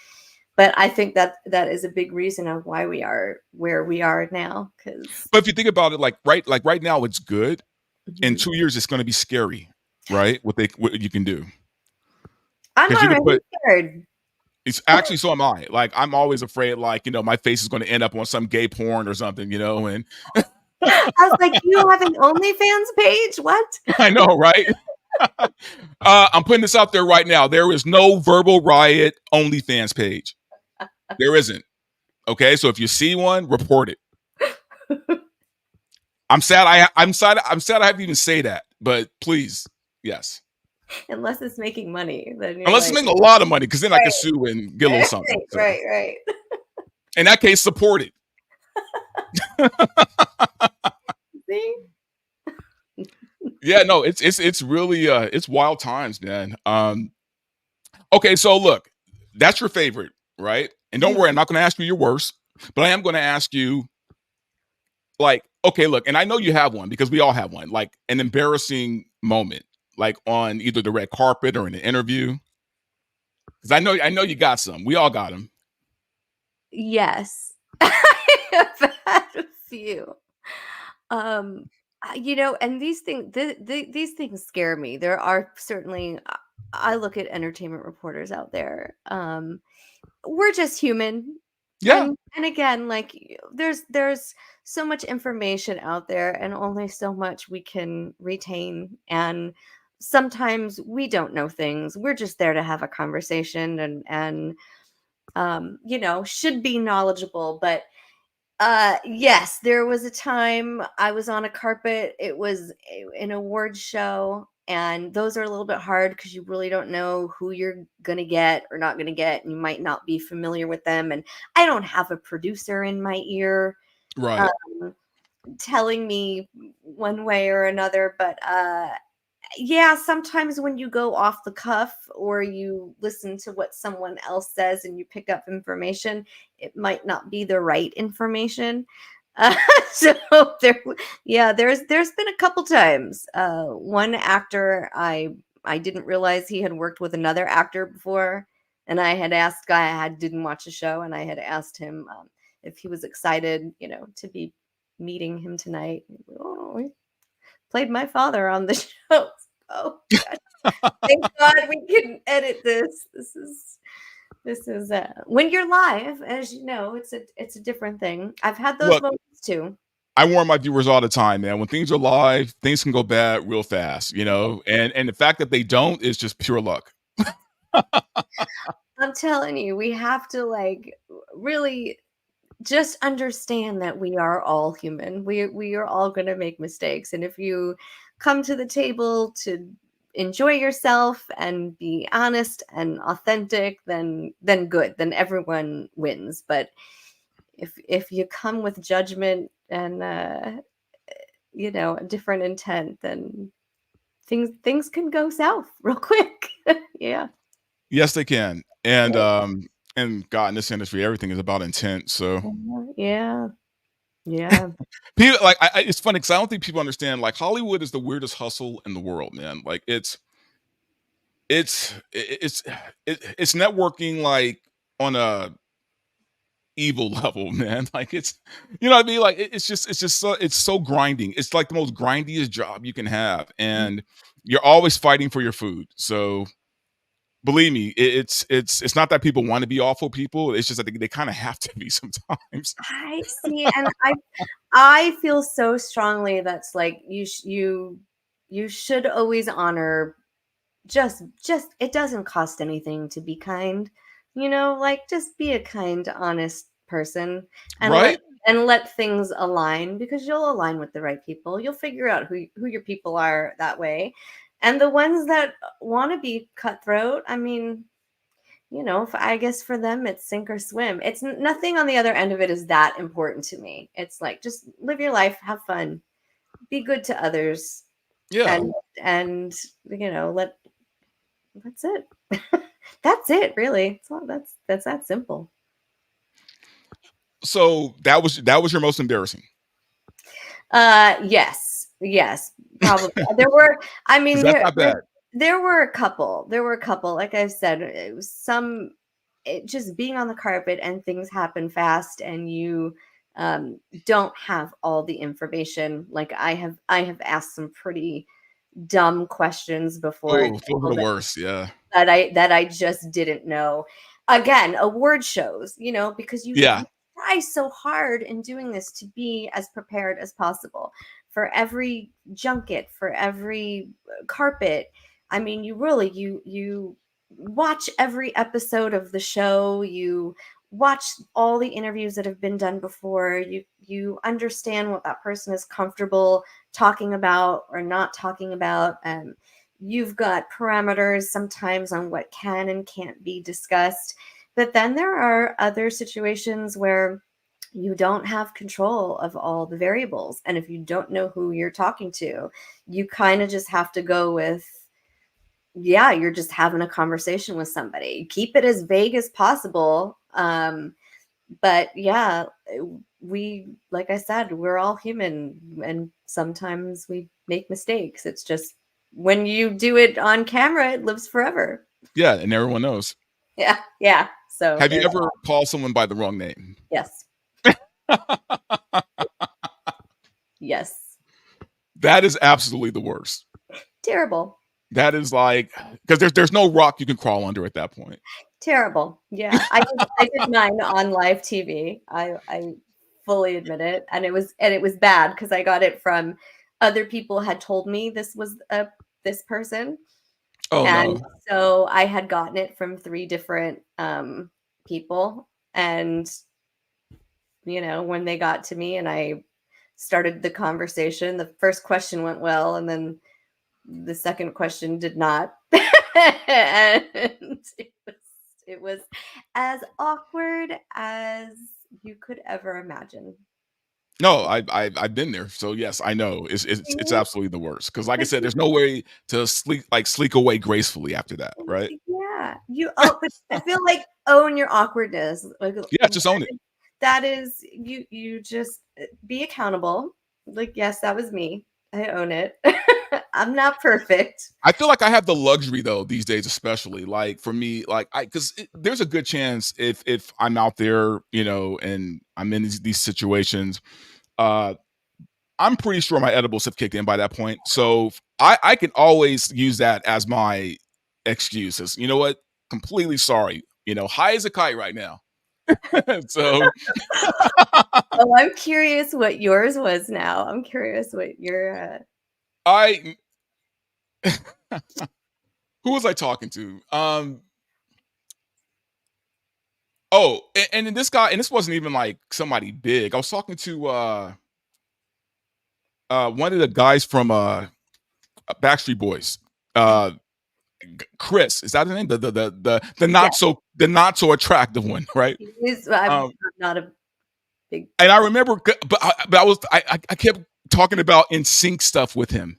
But I think that that is a big reason of why we are where we are now. Because But if you think about it, like right now, it's good. In 2 years, it's going to be scary, right? What you can do I'm because you can already put. scared. It's actually so am I. Like, I'm always afraid, like, my face is going to end up on some gay porn or something, and I was like, "You have an OnlyFans page? What?" I know, right? I'm putting this out there right now. There is no Verbal Riot OnlyFans page. There isn't. Okay, so if you see one, report it. I'm sad I have to even say that, but please, yes. Unless it's making money, then you're Unless it's like, making a lot of money, because then I can right, sue and get a little something. right, So right, right. in that case, support it. See? Yeah, no, it's really it's wild times, man. Okay, so look, that's your favorite, right? And don't worry, I'm not going to ask you your worst, but I am going to ask you, like, okay, look, and I know you have one because we all have one, like an embarrassing moment, like on either the red carpet or in an interview. Because I know you got some. We all got them. Yes. I have had a few. Um, and these things, these things scare me. There are certainly, I look at entertainment reporters out there. We're just human, Yeah, and again, like there's so much information out there, and only so much we can retain. And sometimes we don't know things. We're just there to have a conversation, and should be knowledgeable, but yes, there was a time I was on a carpet. It was an award show, and those are a little bit hard because you really don't know who you're gonna get or not gonna get, and you might not be familiar with them. And I don't have a producer in my ear right. um, telling me one way or another, but yeah, sometimes when you go off the cuff or you listen to what someone else says and you pick up information, it might not be the right information. Uh, so yeah, there's been a couple times. One actor, I didn't realize he had worked with another actor before, And I didn't watch the show, and I had asked him if he was excited, to be meeting him tonight. Oh, he played my father on the show. Oh, gosh. Thank God we can edit this. This is when you're live, as you know, it's a different thing. I've had those Look, moments too. I warn my viewers all the time, man. When things are live, things can go bad real fast, and the fact that they don't is just pure luck. I'm telling you, we have to like really just understand that we are all human. We are all going to make mistakes, and if you come to the table to enjoy yourself and be honest and authentic, then good, then everyone wins. But if you come with judgment and a different intent, then things can go south real quick. Yeah. Yes, they can. And Yeah. and God, in this industry, everything is about intent. So Yeah. Yeah. people like it's funny because I don't think people understand. Like Hollywood is the weirdest hustle in the world, man. Like it's networking like on a evil level, man. Like it's you know what I mean? Like it's so grinding. It's like the most grindiest job you can have. And you're always fighting for your food. So believe me, it's not that people want to be awful people. It's just that they kind of have to be sometimes. I see, and I feel so strongly that's like you should always honor just it doesn't cost anything to be kind, like just be a kind, honest person and Right? let things align, because you'll align with the right people. You'll figure out who your people are that way. And the ones that want to be cutthroat, I mean, I guess for them it's sink or swim. It's nothing on the other end of it is that important to me. It's like just live your life, have fun, be good to others, Yeah. and that's it. That's it, really. That's that simple. So that was your most embarrassing. Yes, probably. There were, I mean, 'Cause that's not bad. there were a couple. There were a couple. Like I said, it was just being on the carpet and things happen fast, and you don't have all the information. Like I have asked some pretty dumb questions before Oh, those are the worst. Yeah. that I just didn't know. Again, award shows, because Yeah. you try so hard in doing this to be as prepared as possible for every junket, for every carpet. I mean, you watch every episode of the show, you watch all the interviews that have been done before, you understand what that person is comfortable talking about or not talking about. You've got parameters sometimes on what can and can't be discussed. But then there are other situations where you don't have control of all the variables. And if you don't know who you're talking to, you kind of just have to go with, yeah, you're just having a conversation with somebody. Keep it as vague as possible. But yeah, like I said, we're all human, and sometimes we make mistakes. It's just when you do it on camera, it lives forever. Yeah, and everyone knows. Yeah. So Have you ever called someone by the wrong name? yes. Yes. That is absolutely the worst. Terrible. That is like because there's no rock you can crawl under at that point. Terrible. Yeah. I did mine on live TV. I fully admit it. And it was bad because I got it from other people had told me this was this person. Oh And no. so I had gotten it from 3 different people. And, when they got to me and I started the conversation, the first question went well. And then the second question did not. And it was as awkward as you could ever imagine. No, I've been there. So yes, I know. It's absolutely the worst. Because like I said, there's no way to sleek away gracefully after that, right? Yeah, but I feel like own your awkwardness. Like Yeah, just own it. that is you just be accountable. Like, yes, that was me. I own it. I'm not perfect. I feel like I have the luxury though these days, especially like for me, like because there's a good chance if I'm out there, and I'm in these situations, uh, I'm pretty sure my edibles have kicked in by that point. So I can always use that as my excuses. You know what? Completely sorry. High as a kite right now. So Oh, I'm curious what yours was now. I'm curious what your I who was I talking to? And then this guy, and this wasn't even like somebody big. I was talking to one of the guys from Backstreet Boys. Chris, is that his name? The yeah, not so attractive one, right? I'm Um, not a big and I remember, I kept talking about in sync stuff with him,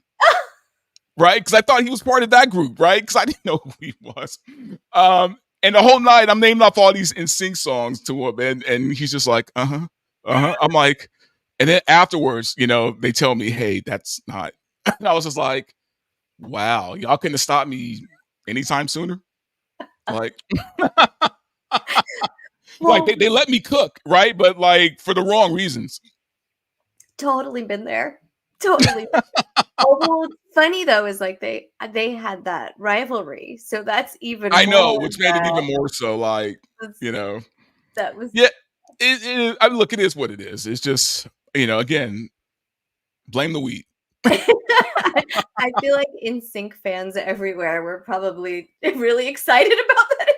right? Because I thought he was part of that group, right? Because I didn't know who he was. And the whole night I'm naming off all these in sync songs to him, and he's just like, I'm like, and then afterwards, they tell me, hey, that's not. And I was just like, wow, y'all couldn't have stopped me anytime sooner. Like, like well, they let me cook, right? But like for the wrong reasons. totally been there. Totally. Although what's funny though is like they had that rivalry, so that's even I know, more which made it even more so. Like, that's, you know, that was yeah. I mean, look, it is what it is. It's just, again, blame the weed. I feel like in sync fans everywhere were probably really excited about that.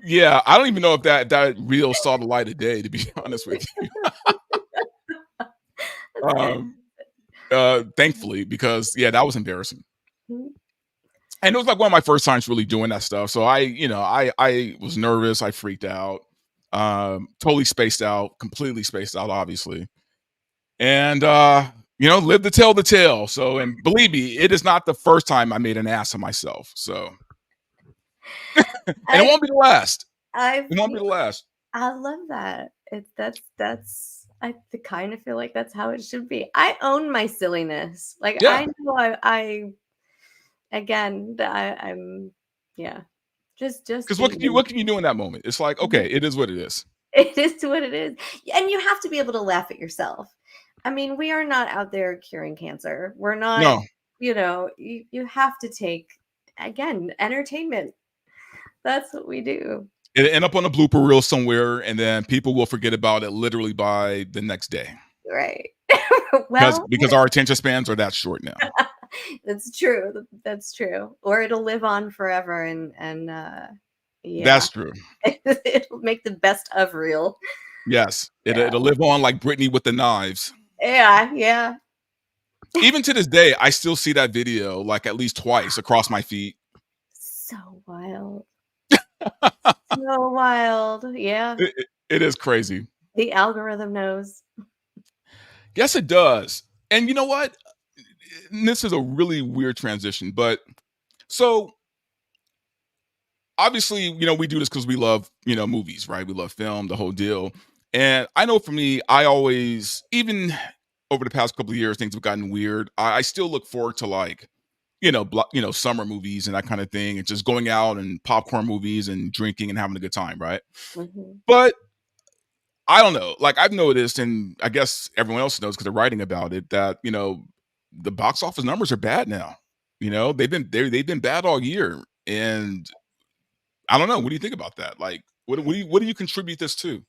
Yeah, I don't even know if that reel saw the light of day, to be honest with you. That's good. Thankfully, because yeah, that was embarrassing. Mhm. And it was like one of my first times really doing that stuff. So I was nervous, I freaked out, totally spaced out, completely spaced out, obviously. And live to tell the tale. So, and believe me, it is not the first time I made an ass of myself. So, and it I won't be the last. I It won't be the last. I love that. It's that's I kind of feel like that's how it should be. I own my silliness. Like Yeah. I know I again I'm yeah. Just Because what be can you me. what can you do in that moment? It's like, Mhm. okay, it is what it is. It is what it is. And you have to be able to laugh at yourself. I mean, we are not out there curing cancer. We're not, No, you have to take again entertainment. That's what we do. it'll end up on a blooper reel somewhere, and then people will forget about it literally by the next day. Right. Because Well, because our attention spans are that short now. that's true. That's true. Or it'll live on forever and yeah. That's true. It'll make the best of real. Yes. Yeah. It'll live on like Britney with the knives. Yeah, yeah. Even to this day, I still see that video like at least twice across my feed. So wild. So wild. Yeah. It is crazy. The algorithm knows. Yes, it does. And you know what? And this is a really weird transition, but so obviously, we do this because we love, movies, right? We love film, the whole deal. And I know for me, I always, even over the past couple of years, things have gotten weird. I still look forward to like, summer movies and that kind of thing, and just going out and popcorn movies and drinking and having a good time, right? Mhm. But I don't know. Like I've noticed, and I guess everyone else knows because they're writing about it, that the box office numbers are bad now. They've been bad all year, and I don't know. What do you think about that? Like, what do you contribute this to?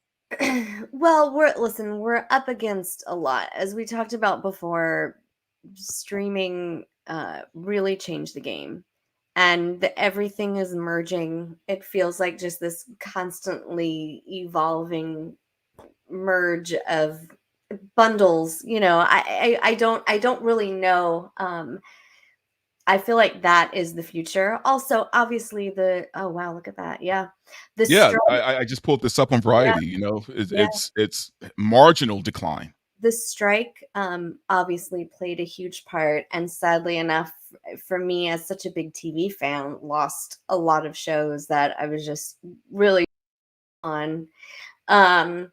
Well, we're up against a lot. As we talked about before, streaming really changed the game. And everything is merging. It feels like just this constantly evolving merge of bundles. I don't really know. I feel like that is the future. Also, obviously oh wow, look at that. Yeah. The Yeah, strike, I just pulled this up on yeah, Variety. It's marginal decline. the strike obviously played a huge part, and sadly enough for me as such a big TV fan, lost a lot of shows that I was just really on. Um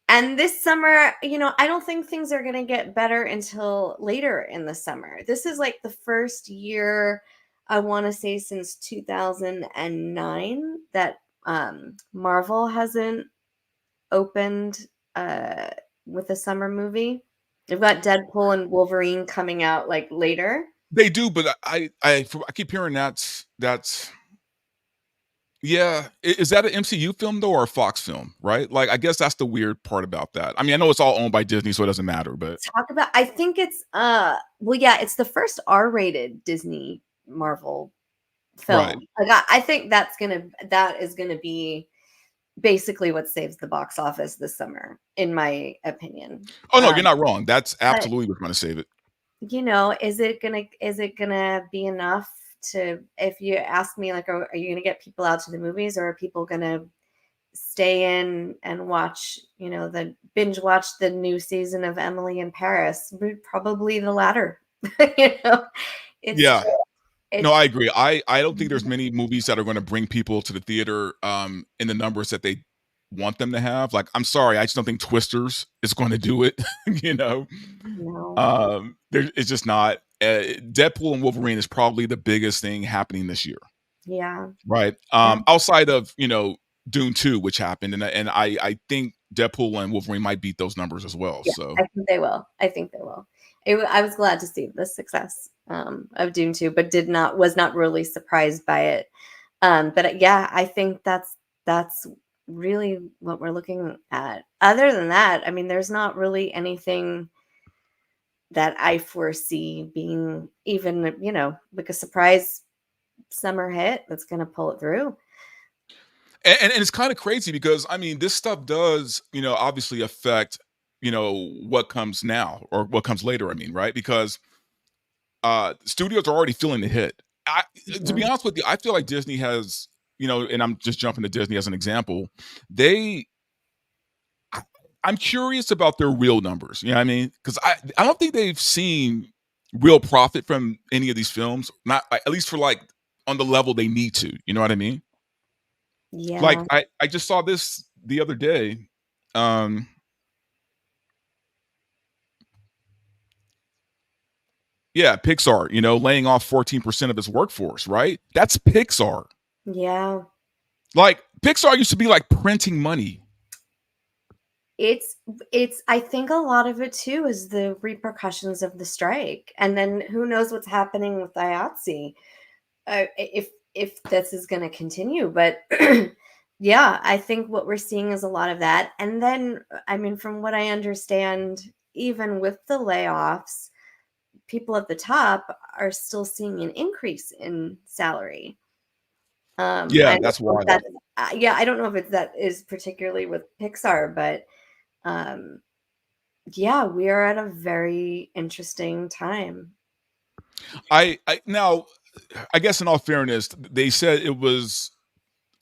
And this summer, I don't think things are going to get better until later in the summer. This is like the first year, I want to say, since 2009 that Marvel hasn't opened uh, with a summer movie. They've got Deadpool and Wolverine coming out like later. They do, but I keep hearing that's yeah. Is that an MCU film though, or a Fox film? Right? Like, I guess that's the weird part about that. I mean, I know it's all owned by Disney, so it doesn't matter. But Talk about, I think it's well, yeah, it's the first R-rated Disney Marvel right. film. Like I think that is gonna be basically what saves the box office this summer, in my opinion. Oh no, you're Um, not wrong. That's but absolutely what's going to save it. is it gonna be enough to, if you ask me, like, are you gonna get people out to the movies, or are people gonna stay in and watch, the binge watch the new season of Emily in Paris? Probably the latter. you know, it's Yeah. just, No, it's I agree. I don't think there's many movies that are going to bring people to the theater in the numbers that they want them to have. Like, I'm sorry, I just don't think Twisters is going to do it. you know, no, it's just not. Deadpool and Wolverine is probably the biggest thing happening this year, yeah, right? yeah, Outside of Dune 2, which happened, and I think Deadpool and Wolverine might beat those numbers as well. yeah. So I think they will. I think they will. I was glad to see the success of Dune 2, but was not really surprised by it. But yeah, I think that's really what we're looking at. Other than that, I mean, there's not really anything that I foresee being even, like a surprise summer hit that's going to pull it through. and it's kind of crazy because I mean, this stuff does obviously affect what comes now or what comes later. I mean, right? Because studios are already feeling the hit. To be Mhm. honest with you, I feel like Disney has, and I'm just jumping to Disney as an example. They, I, I'm curious about their real numbers. You know what I mean? Because I don't think they've seen real profit from any of these films. Not at least for like on the level they need to. You know what I mean? Like Yeah. I just saw this the other day. Um, yeah, Pixar. Laying off 14% of its workforce. Right? That's Pixar. Yeah. Like Pixar used to be like printing money. It's I think a lot of it too is the repercussions of the strike. And then who knows what's happening with IATSE, if this is going to continue. But yeah, I think what we're seeing is a lot of that. And then, I mean, from what I understand, even with the layoffs, people at the top are still seeing an increase in salary. I Yeah, don't that's know if wild. that's, yeah, I don't know if that is particularly with Pixar, but um, yeah, we are at a very interesting time. I now I guess in all fairness, they said it was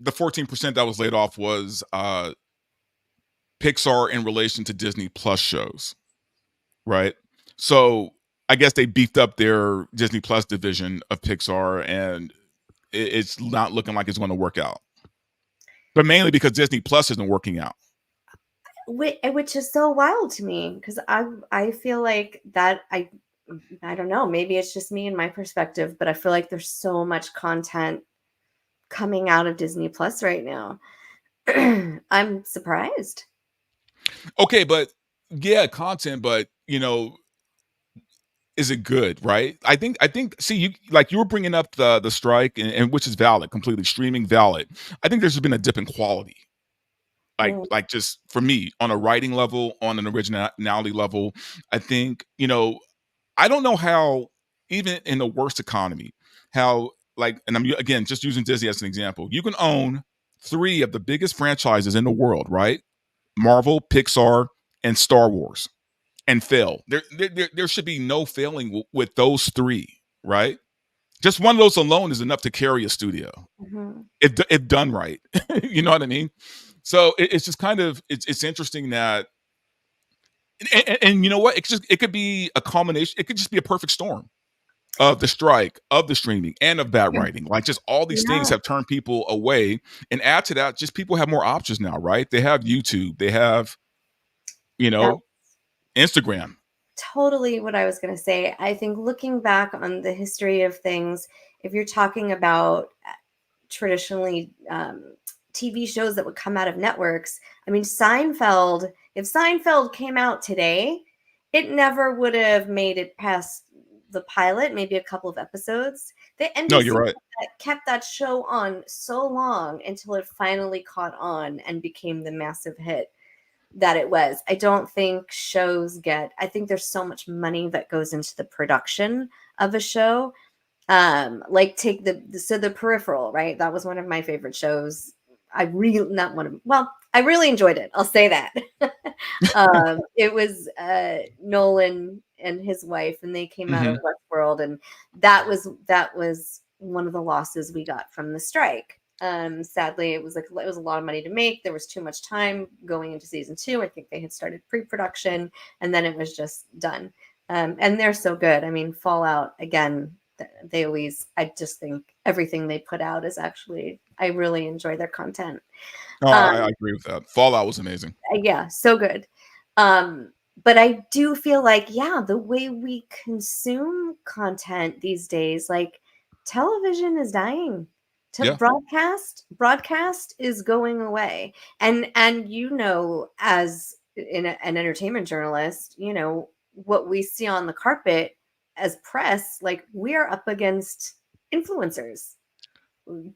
the 14% that was laid off was Pixar in relation to Disney Plus shows, right? So I guess they beefed up their Disney Plus division of Pixar, and it's not looking like it's going to work out. But mainly because Disney Plus isn't working out. Which is so wild to me, because I feel like that I don't know, maybe it's just me and my perspective, but I feel like there's so much content coming out of Disney Plus right now. I'm surprised. Okay, but yeah, content, but is it good, right? I think see, you were bringing up the strike, and which is valid, completely streaming valid. I think there's been a dip in quality. Mm, Like just for me on a writing level, on an originality level, I think, I don't know how, even in the worst economy, how, like, and I'm again just using Disney as an example, you can own three of the biggest franchises in the world, right? Marvel, Pixar, and Star Wars, and fail. There should be no failing with those three, right? Just one of those alone is enough to carry a studio mhm. if done right. You know what I mean? So it's just kind of it's interesting that, and you know what? It could be a combination. It could just be a perfect storm of the strike, of the streaming, and of bad writing. Like, just all these things Yeah. have turned people away, and add to that, just people have more options now, right? They have YouTube, they have you That's know, Instagram. totally what I was going to say. I think looking back on the history of things, if you're talking about traditionally TV shows that would come out of networks, I mean, Seinfeld, if Seinfeld came out today, it never would have made it past the pilot, maybe a couple of episodes. The No, you're NBC right. kept that show on so long until it finally caught on and became the massive hit that it was. I don't think shows get, I think there's so much money that goes into the production of a show. Like take the Peripheral, right? That was one of my favorite shows. I really not one of well, I really enjoyed it. I'll say that. It was Nolan and his wife, and they came out of Hmm. Westworld, and that was one of the losses we got from the strike. Sadly, it was a lot of money to make. There was too much time going into season 2. I think they had started pre-production, and then it was just done. And they're so good. I mean, Fallout again. They always. I just think everything they put out is actually. I really enjoy their content. No, I Um, agree with that. Fallout was amazing. yeah, so good. Um, but I do feel like, yeah, the way we consume content these days, like television is dying. To Yeah. broadcast is going away. And as an entertainment journalist, what we see on the carpet as press, like we're up against influencers,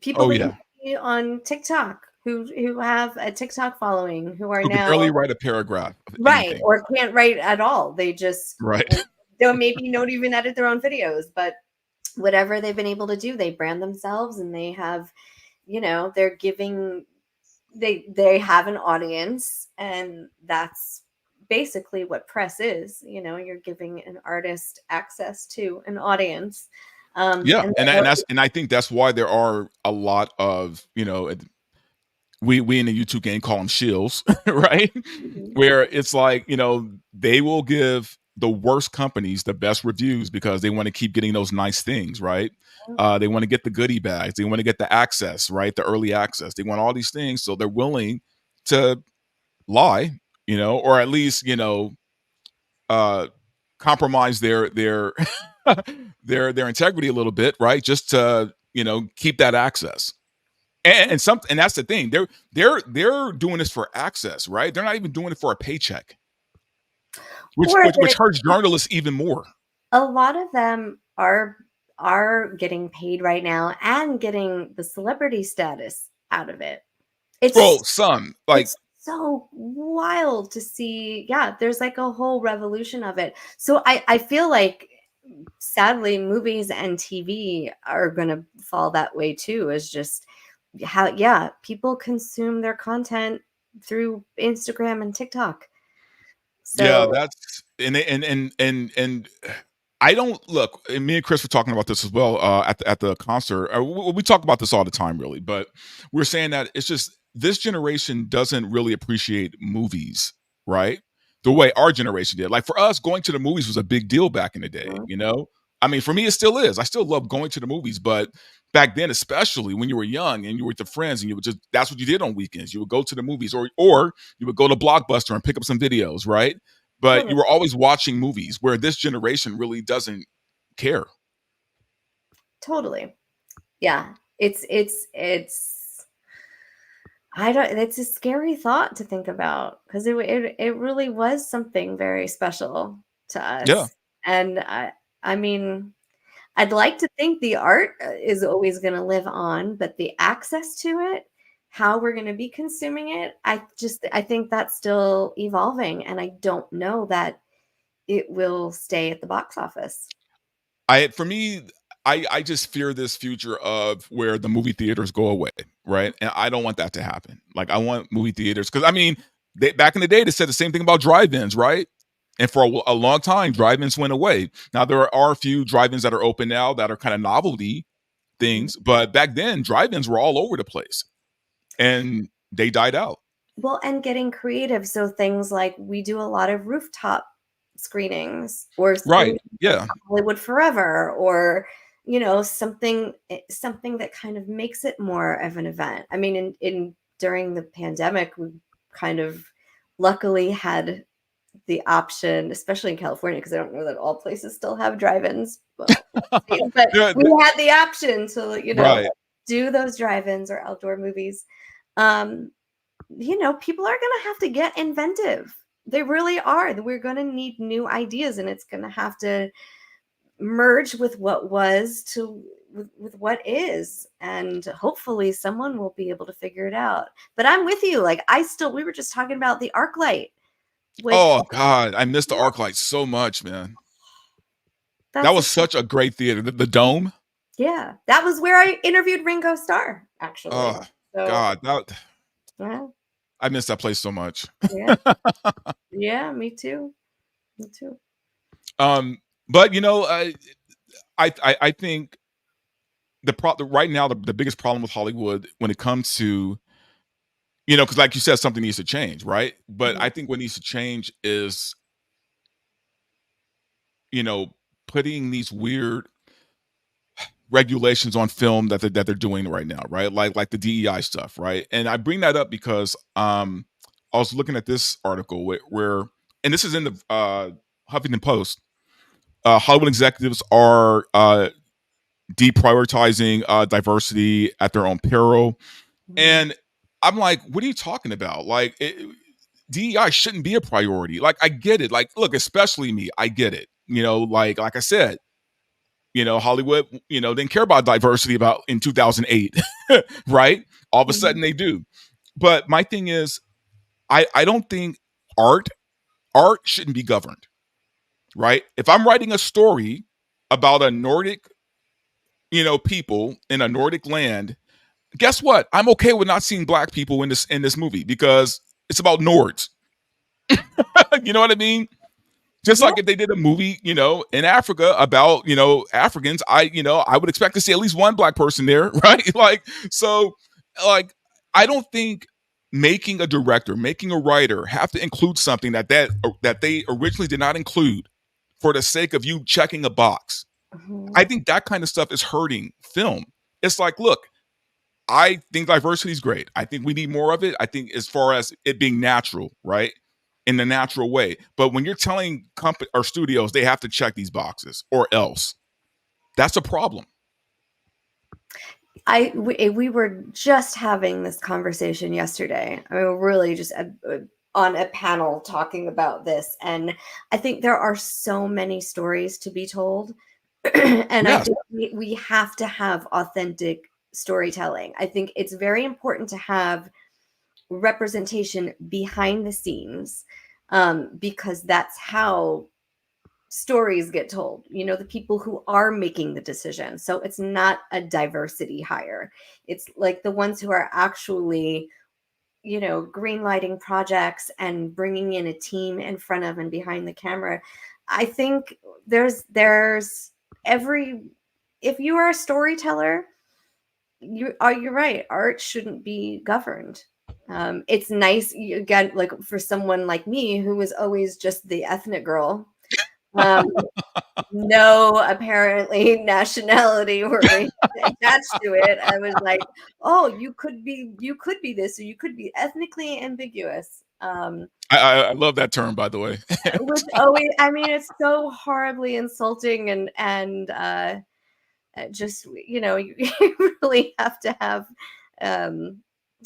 people Oh that you yeah. see on TikTok who have a TikTok following who are Who could now barely write a paragraph of right, anything. or can't write at all. They just Right. they'll maybe not even edit their own videos, but whatever they've been able to do, they brand themselves and they have, they're giving they have an audience, and that's basically what press is. You're giving an artist access to an audience. Yeah, And and I think that's why there are a lot of we in the YouTube game call them shills, right? Mhm. Where it's like they will give the worst companies the best reviews because they want to keep getting those nice things, right? They want to get the goodie bags, they want to get the access, right? The early access, they want all these things, so they're willing to lie, or at least uh, compromise their their integrity a little bit, right? Just to keep that access. And that's the thing. They're doing this for access, right? They're not even doing it for a paycheck, which or which that which hurts journalists even more. a lot of them are getting paid right now and getting the celebrity status out of it. Well, It's some like it's so wild to see. Yeah, there's like a whole revolution of it. So I feel like sadly movies and TV are going to fall that way too, is just how people consume their content through Instagram and TikTok. yeah, So that's and I don't look. And me and Chris were talking about this as well at the concert. We talk about this all the time, really. But we're saying that it's just this generation doesn't really appreciate movies, right? The way our generation did. Like for us, going to the movies was a big deal back in the day. I mean, for me, it still is. I still love going to the movies, but back then, especially when you were young and you were with your friends and you would just that's what you did on weekends. You would go to the movies, or you would go to Blockbuster and pick up some videos, right? But totally, you were always watching movies where this generation really doesn't care. totally. Yeah, it's I don't it's a scary thought to think about because it really was something very special to Yeah. us. And I mean, I'd like to think the art is always going to live on, but the access to it, how we're going to be consuming it, I think that's still evolving, and I don't know that it will stay at the box office. For me, I just fear this future of where the movie theaters go away, right? And I don't want that to happen. Like I want movie theaters because I mean, back in the day, they said the same thing about drive-ins, right? And for a long time, drive-ins went away. Now there are a few drive-ins that are open now that are kind of novelty Mhm. things, but back then, drive-ins were all over the place, and they died out. Well, and getting creative. So things like we do a lot of rooftop screenings or Right? screenings like Yeah. Hollywood Forever, or something that kind of makes it more of an event. I mean, in during the pandemic, we kind of luckily had the option, especially in California, because I don't know that all places still have drive-ins. Well, but Yeah, we had the option to, right. do those drive-ins or outdoor movies. Um, people are going to have to get inventive. They really are. We're going to need new ideas, and it's going to have to merge with what was to with what is, and hopefully someone will be able to figure it out. But I'm with you. Like, we were just talking about the arc light, which Oh God, I missed the ArcLight so much, man. That that's was such a great theater. The Dome. yeah, that was where I interviewed Ringo Starr, actually. Oh So God, yeah, I miss that place so much. yeah, yeah, me too. Me too. um, but I think right now the biggest problem with Hollywood when it comes to because like you said, something needs to change, right? But Mhm. I think what needs to change is you know putting these weird regulations on film that they're doing right now, right? Like the DEI stuff, right? And I bring that up because I was looking at this article where and this is in the Huffington Post. Hollywood executives are deprioritizing diversity at their own peril, Mhm. and I'm like, what are you talking about? Like, DEI shouldn't be a priority. Like, I get it. Like, look, especially me, I get it. Like I said, Hollywood, didn't care about diversity about in 2008, right? All of a Mhm. sudden they do. But my thing is, I don't think art shouldn't be governed, right? If I'm writing a story about a Nordic, people in a Nordic land, guess what? I'm okay with not seeing black people in this movie because it's about Nords. You know what I mean? Just Yeah. like if they did a movie, in Africa about, Africans, I would expect to see at least one black person there, right? Like, I don't think making a director, making a writer have to include something that they originally did not include for the sake of you checking a box. I Mhm. think that kind of stuff is hurting film. It's like, look, I think diversity is great. I think we need more of it. I think as far as it being natural, right? In the natural way. But when you're telling company or studios they have to check these boxes or else, that's a problem. We were just having this conversation yesterday. I mean, we're really just on a panel talking about this, and I think there are so many stories to be told, and I Yes. think we have to have authentic storytelling. I think it's very important to have representation behind the scenes, because that's how stories get told, the people who are making the decision. So it's not a diversity hire. It's like the ones who are actually, green lighting projects and bringing in a team in front of and behind the camera. I think there's every if you are a storyteller, you're right. Art shouldn't be governed. It's nice, again, like for someone like me who was always just the ethnic girl. Um, no apparently nationality or race attached to it. I was like, oh, you could be this, or you could be ethnically ambiguous. I love that term, by the way. Which always, I mean, it's so horribly insulting, and just, you really have to have, um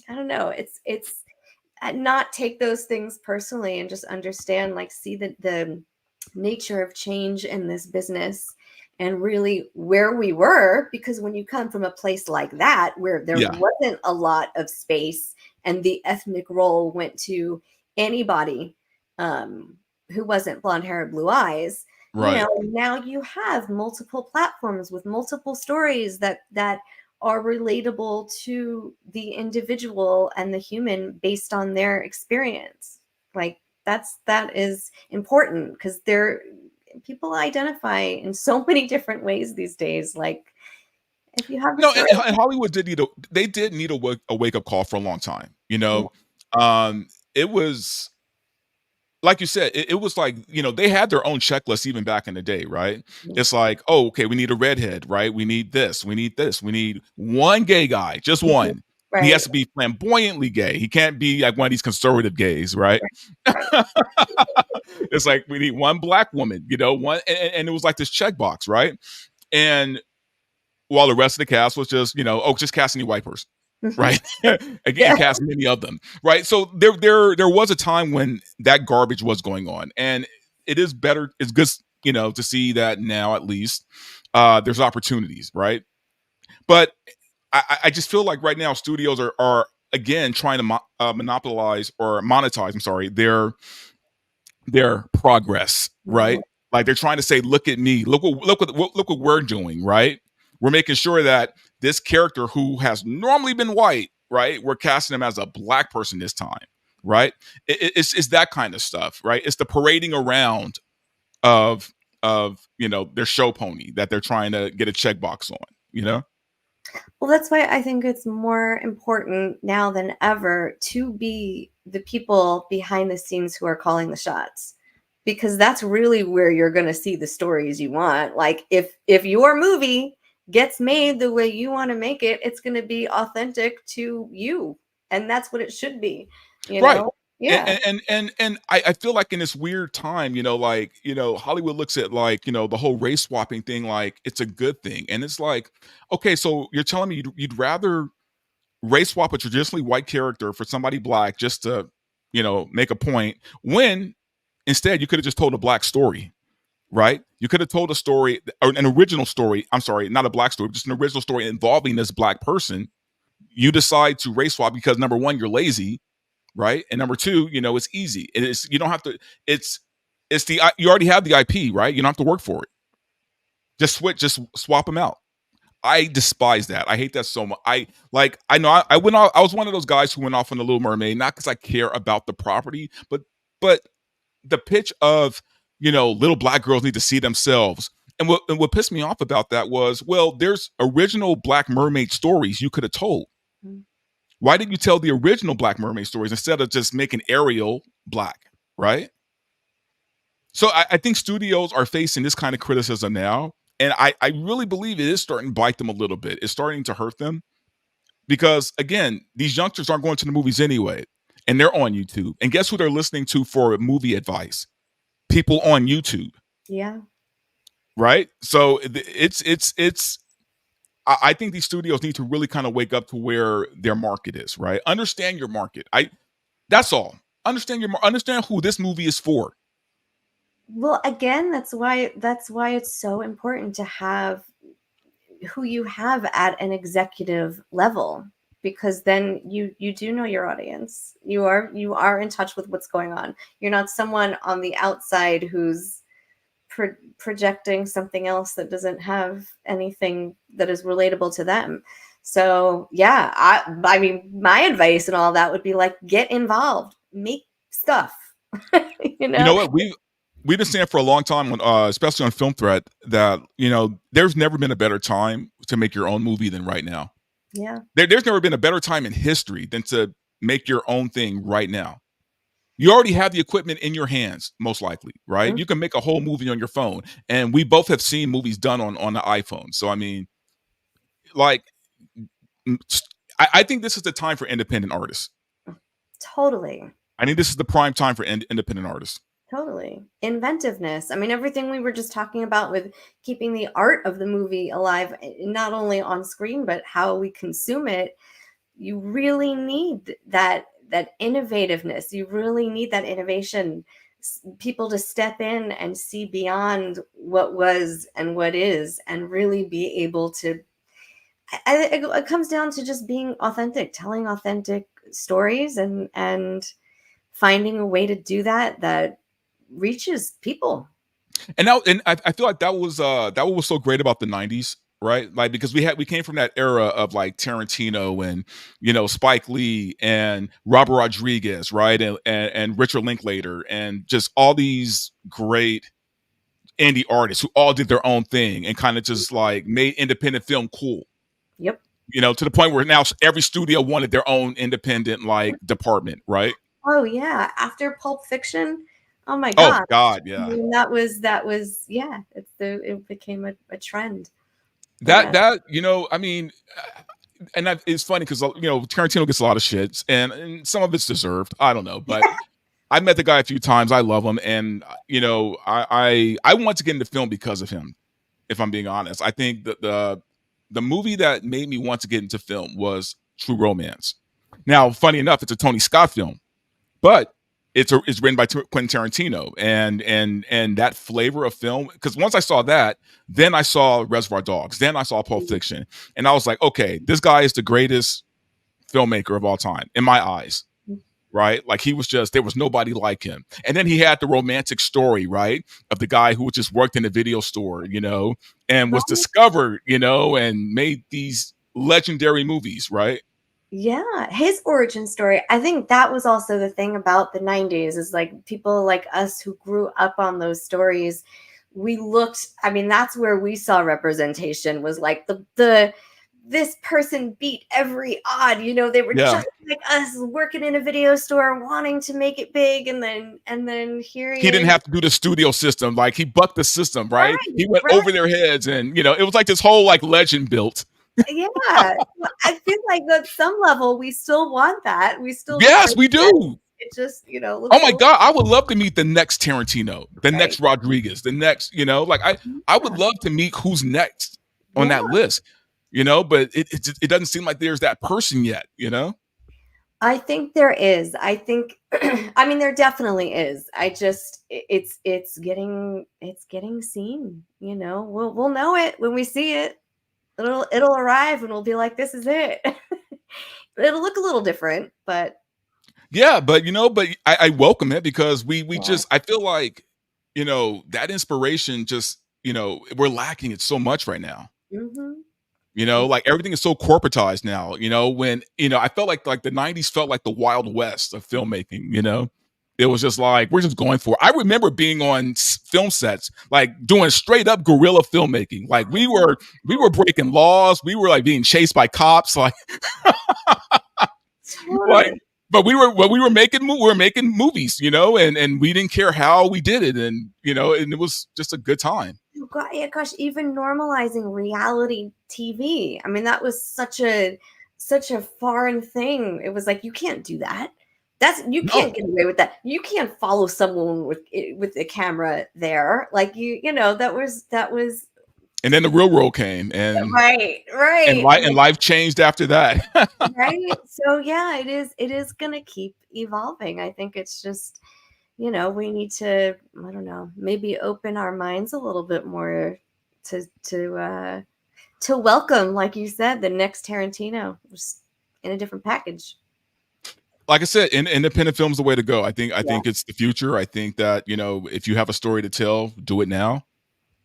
I don't know, it's not take those things personally and just understand, like, see the nature of change in this business and really where we were, because when you come from a place like that where there Yeah. wasn't a lot of space and the ethnic role went to anybody, um, who wasn't blonde hair or blue eyes, Right. now you have multiple platforms with multiple stories that are relatable to the individual and the human based on their experience. Like, that is important, because people identify in so many different ways these days. Like, if you have a No, story. and Hollywood did need a wake up call for a long time. Yeah. It was like you said, it was like, they had their own checklist even back in the day, right? It's like, oh, okay, we need a redhead, right? We need this, we need this, we need one gay guy, just one. He has Right. to be flamboyantly gay. He can't be like one of these conservative gays, right? Right. It's like we need one black woman, you know, one, and it was like this checkbox, right? And while the rest of the cast was just, you know, oh, just cast any white person, Mhm. right? Again, Yeah. cast many of them, right? So there was a time when that garbage was going on, and it is better. It's good, you know, to see that now at least there's opportunities, right? But I just feel like right now studios are again trying to monopolize or monetize. I'm sorry, their progress, Mhm. right? Like they're trying to say, look at me, look what we're doing, right? We're making sure that this character who has normally been white, right? We're casting him as a black person this time, right? It's that kind of stuff, right? It's the parading around of you know their show pony that they're trying to get a checkbox on, you know? Well, that's why I think it's more important now than ever to be the people behind the scenes who are calling the shots. Because that's really where you're going to see the stories you want. Like if your movie gets made the way you want to make it, it's going to be authentic to you. And that's what it should be, you Right. know? And Yeah. I feel like in this weird time, you know, like, you know, Hollywood looks at like, you know, the whole race swapping thing like it's a good thing. And it's like, okay, so you're telling me you'd rather race swap a traditionally white character for somebody black just to, you know, make a point when instead you could have just told a black story, right? You could have told a story or an original story. I'm sorry, not a black story, just an original story involving this black person. You decide to race swap because number one, you're lazy, right? And number two, you know, it's easy. It's you don't have to. It's the you already have the IP, right? You don't have to work for it. Just switch, just swap them out. I despise that. I hate that so much. I know I went off. I was one of those guys who went off on the Little Mermaid, not because I care about the property, but the pitch of you know little black girls need to see themselves. And what pissed me off about that was, well, there's original Black Mermaid stories you could have told. Mm. Why didn't you tell the original Black Mermaid stories instead of just making Ariel black, right? So I think studios are facing this kind of criticism now. And I really believe it is starting to bite them a little bit. It's starting to hurt them because, again, these youngsters aren't going to the movies anyway. And they're on YouTube. And guess who they're listening to for movie advice? People on YouTube, Yeah. right? So it's I think these studios need to really kind of wake up to where their market is, right? Understand your market. That's all. Understand who this movie is for. Well, again, that's why it's so important to have who you have at an executive level, because then you do know your audience. You are in touch with what's going on. You're not someone on the outside who's projecting something else that doesn't have anything that is relatable to them. So yeah, I mean my advice and all that would be like, get involved, make stuff. you You know know what? We've been saying for a long time, especially on Film Threat, that you know there's never been a better time to make your own movie than right now. Yeah. There's never been a better time in history than to make your own thing right now. You already have the equipment in your hands, most likely, right? Mhm. You can make a whole movie on your phone, and we both have seen movies done on the iPhone. So I mean, like, I think this is the time for independent artists. Totally. I think this is the prime time for independent artists. Totally. Inventiveness. I mean, everything we were just talking about with keeping the art of the movie alive, not only on screen, but how we consume it. You really need that innovativeness. You really need that innovation. People to step in and see beyond what was and what is, and really be able to. It comes down to just being authentic, telling authentic stories, and finding a way to do that reaches people. And I feel like that what was so great about the 90s, right? Like because we came from that era of like Tarantino and you know Spike Lee and Robert Rodriguez, right? And Richard Linklater and just all these great indie artists who all did their own thing and kind of just like made independent film cool. Yep. You know, to the point where now every studio wanted their own independent like department, right? Oh yeah, after Pulp Fiction, oh my Oh gosh. God, I yeah. mean, that was it became a trend. That But that you know, I mean, it's funny because Tarantino gets a lot of shits, and some of it's deserved. I don't know, but I met the guy a few times. I love him, and I want to get into film because of him. If I'm being honest, I think that the movie that made me want to get into film was True Romance. Now, funny enough, it's a Tony Scott film, but it's written by Quentin Tarantino, and that flavor of film. Because once I saw that, then I saw Reservoir Dogs, then I saw Pulp Fiction, and I was like, okay, this guy is the greatest filmmaker of all time in my eyes. Right? Like there was nobody like him. And then he had the romantic story, right? Of the guy who just worked in a video store, and was discovered, and made these legendary movies, right? Yeah, his origin story. I think that was also the thing about the 90s is like people like us who grew up on those stories. That's where we saw representation was like the this person beat every odd, they were just like us working in a video store wanting to make it big, and then here he didn't have to do the studio system. Like he bucked the system, right? He went over their heads, and it was like this whole like legend built. Yeah, I feel like at some level we still want that. We still we do. It just oh my God, I would love to meet the next Tarantino, the next Rodriguez, the next like I would love to meet who's next on that list. But it doesn't seem like there's that person yet, I think there is. I think there definitely is. It's getting seen, We'll know it when we see it. It'll arrive and we'll be like, this is it. It'll look a little different, but yeah, but I welcome it because we just I feel like that inspiration just we're lacking it so much right now. Like everything is so corporatized now, when I felt like the 90s felt like the Wild West of filmmaking. It was just like we're just going for it. I remember being on film sets like doing straight up guerrilla filmmaking. Like we were breaking laws, we were like being chased by cops, like but we were making movies, and we didn't care how we did it, and and it was just a good time. Gosh, even normalizing reality TV. That was such a foreign thing. It was like you can't do that. You can't get away with that. You can't follow someone with the camera there. Like that was. And then the real world came, and right, and life changed after that. Right. So yeah, it is gonna keep evolving. I think it's just we need to, I don't know, maybe open our minds a little bit more to welcome, like you said, the next Tarantino, just in a different package. Like I said, independent film is the way to go. I think it's the future. I think that if you have a story to tell, do it now.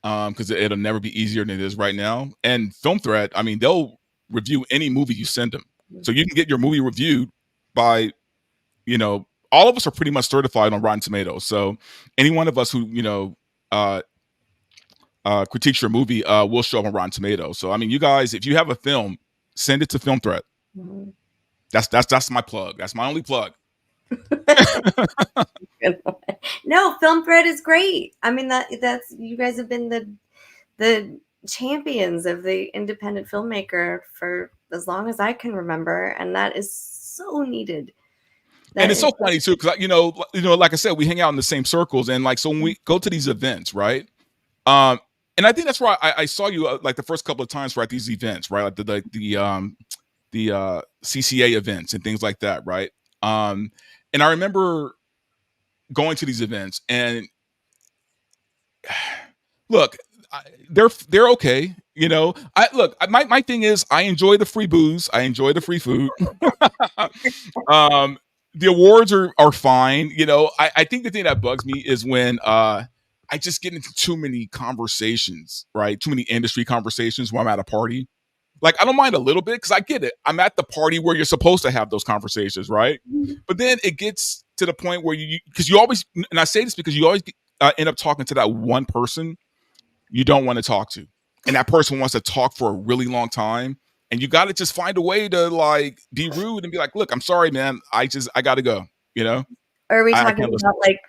Because it'll never be easier than it is right now. And Film Threat, they'll review any movie you send them. So you can get your movie reviewed by, all of us are pretty much certified on Rotten Tomatoes. So any one of us who, critiques your movie will show up on Rotten Tomatoes. So, you guys, if you have a film, send it to Film Threat. Mm-hmm. That's my plug. That's my only plug. No, Film Threat is great. That's you guys have been the champions of the independent filmmaker for as long as I can remember, and that is so needed. And it's so funny too, because like I said, we hang out in the same circles, and like so when we go to these events, right? And I think that's why I saw you like the first couple of times at these events, right? Like the CCA events and things like that, right? And I remember going to these events, and look, they're okay. My thing is I enjoy the free booze, I enjoy the free food. The awards are fine. I think the thing that bugs me is when I just get into too many conversations, right? Too many industry conversations when I'm at a party. Like, I don't mind a little bit because I get it. I'm at the party where you're supposed to have those conversations, right? But then it gets to the point where because you always, and I say this because you always end up talking to that one person you don't want to talk to. And that person wants to talk for a really long time. And you got to just find a way to like be rude and be like, look, I'm sorry, man. I got to go, Are we talking about like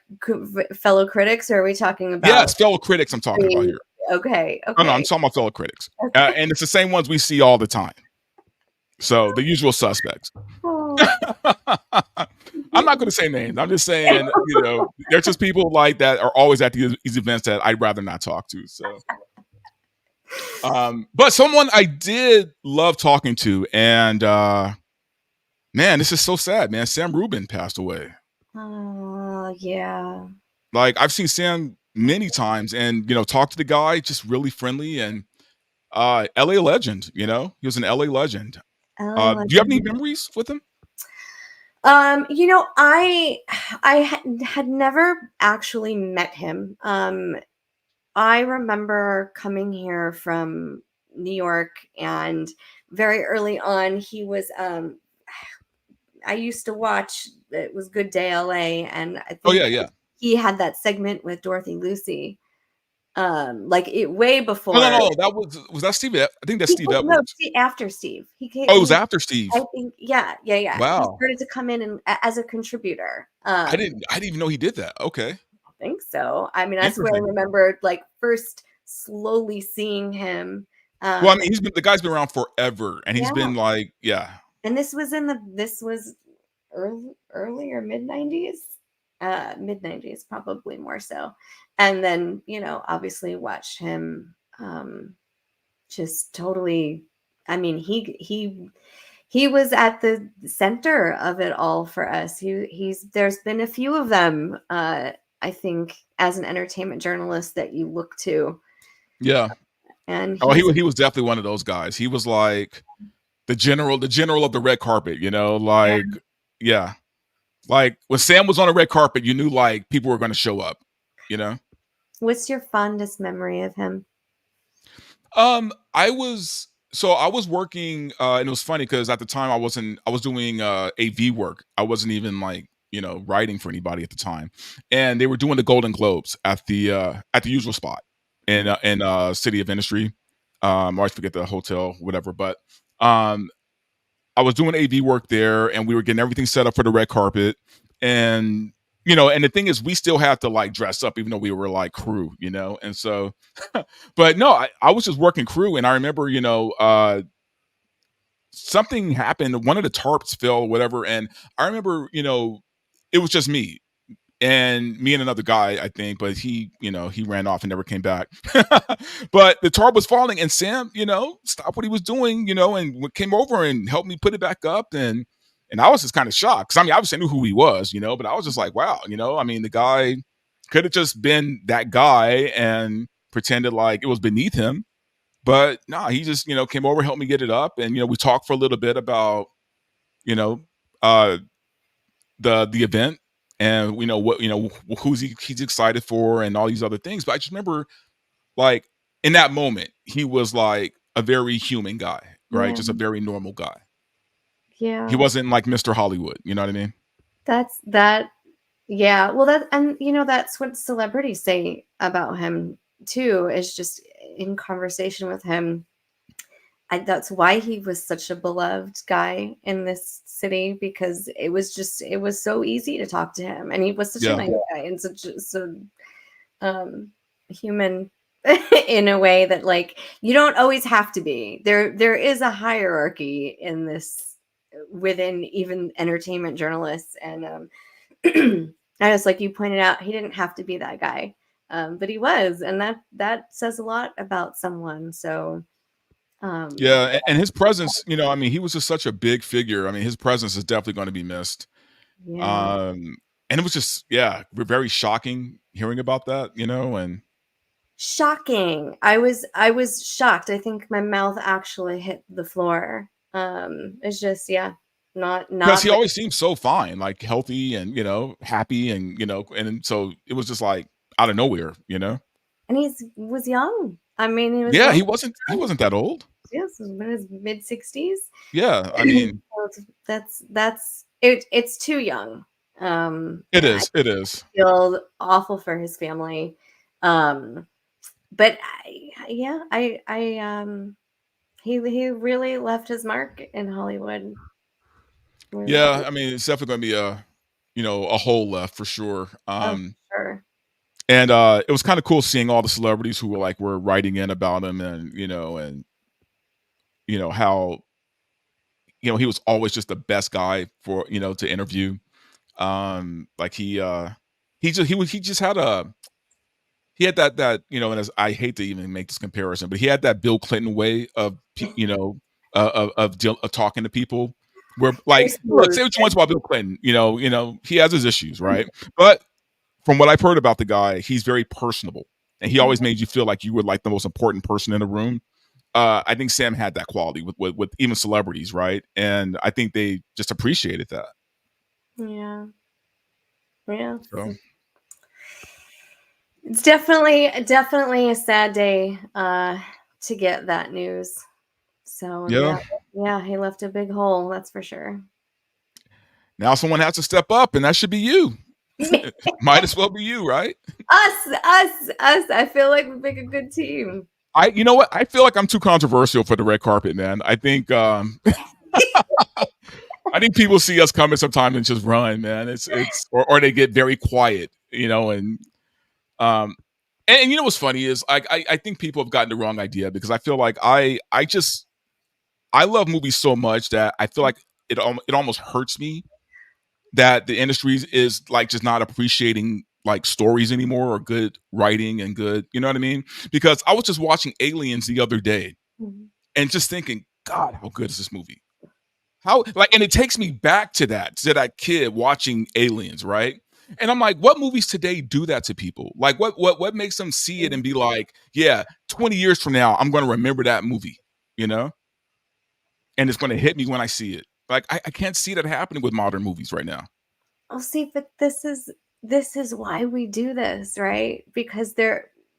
fellow critics, or are we talking about? Yeah, it's fellow critics I'm talking about here. Okay. No, I'm talking about fellow critics. Okay. And it's the same ones we see all the time. So the usual suspects. Oh. I'm not going to say names. I'm just saying, there's just people like that are always at these events that I'd rather not talk to. So, but someone I did love talking to, and man, this is so sad, man. Sam Rubin passed away. Oh, yeah. Like I've seen Sam many times, and talk to the guy, just really friendly and LA legend. He was an LA legend. Oh, Do you have any memories with him? I had never actually met him. I remember coming here from New York, and very early on, he was. I used to watch. It was Good Day LA, and I Oh think yeah, yeah. he had that segment with Dorothy Lucy. Like it way No, no, before. no. That was that Steve? I think that's Steve No, Edwards. after Steve. He came. Oh, it was after Steve. I think, yeah. He Wow. started to come in and as a contributor. I didn't even know he did that. Okay. I think so. I mean, that's where I Interesting. remembered like first slowly seeing him. Well, I mean, the guy's been around forever, and he's Yeah, been like, yeah, and this was early or mid 90s, mid 90s probably more so, and then obviously watched him just totally. I mean, he was at the center of it all for us. He's there's been a few of them, I think, as an entertainment journalist that you look to, yeah. and Oh, he was definitely one of those guys. He was like the general of the red carpet. yeah. Like, yeah, like when Sam was on the red carpet, you knew like people were going to show up. You know. What's your fondest memory of him? I was working, and it was funny because at the time I was doing AV work. I wasn't even like writing for anybody at the time, and they were doing the Golden Globes at the usual spot in City of Industry. I always forget the hotel, whatever, but um, I was doing AV work there, and we were getting everything set up for the red carpet, and and the thing is, we still have to like dress up, even though we were like crew, and so, but no, I was just working crew, and I remember, something happened, one of the tarps fell, or whatever, and I remember, it was just me and another guy, I think, but he ran off and never came back. But the tarp was falling, and Sam, stopped what he was doing, and came over and helped me put it back up, and I was just kind of shocked because I mean, obviously I knew who he was, but I was just like, wow, I mean, the guy could have just been that guy and pretended like it was beneath him, but nah, he just came over, helped me get it up, and we talked for a little bit about you know uh the event, and what he's excited for and all these other things. But I just remember, like, in that moment he was like a very human guy, right? Yeah, Just a very normal guy. He yeah. wasn't like Mr. Hollywood, you know what I mean? That's that. Yeah. Well, and that's what celebrities say about him too. Is just in conversation with him. That's why he was such a beloved guy in this city, because it was so easy to talk to him, and he was such a Yeah. nice guy and so um human in a way that like you don't always have to be. There is a hierarchy in this within even entertainment journalists, and I just like you pointed out, he didn't have to be that guy, but he was, and that says a lot about someone. So um Yeah, and his presence, I mean, he was just such a big figure. I mean, his presence is definitely going to be missed. yeah. um and it was just, yeah, very shocking hearing about that, and Shocking. I was shocked. I think my mouth actually hit the floor. It's just, yeah, because not he like, always seemed so fine, like healthy and happy, and and so it was just like out of nowhere. and he's was young. I mean, he was Yeah, young. he wasn't that old. Yes, he was in his mid 60s. Yeah, I mean, That's it's too young. it And I is, it is. feel awful for his family. Um, but yeah, he really left his mark in Hollywood. Really. Yeah, I mean, it's definitely going to be a hole left for sure. Oh, sure. And it was kind of cool seeing all the celebrities who were writing in about him, and how he was always just the best guy for to interview. Like he just had that and as I hate to even make this comparison, but he had that Bill Clinton way of of talking to people. Where Very like, look, smooth. say what you want about Bill Clinton, he has his issues, right? But from what I've heard about the guy, he's very personable, and he always made you feel like you were like the most important person in the room. I think Sam had that quality with even celebrities, right? And I think they just appreciated that. Yeah. Yeah. So. It's definitely a sad day to get that news. So Yeah. yeah, he left a big hole, that's for sure. Now someone has to step up, and that should be you. Might as well be you, right? Us. I feel like we make a good team. You know what? I feel like I'm too controversial for the red carpet, man. I think I think people see us coming sometimes and just run, man. It's or they get very quiet, and and you know what's funny is I think people have gotten the wrong idea, because I feel like I love movies so much that I feel like it almost hurts me that the industry is like just not appreciating like stories anymore, or good writing and good, you know what I mean? Because I was just watching Aliens the other day and just thinking, God, how good is this movie? How, like, and it takes me back to that kid watching Aliens, right? And I'm like, what movies today do that to people? Like, what makes them see it and be like, yeah, 20 years from now, I'm going to remember that movie, and it's going to hit me when I see it. Like, I can't see that happening with modern movies right now. Oh, see, but this is why we do this, right? Because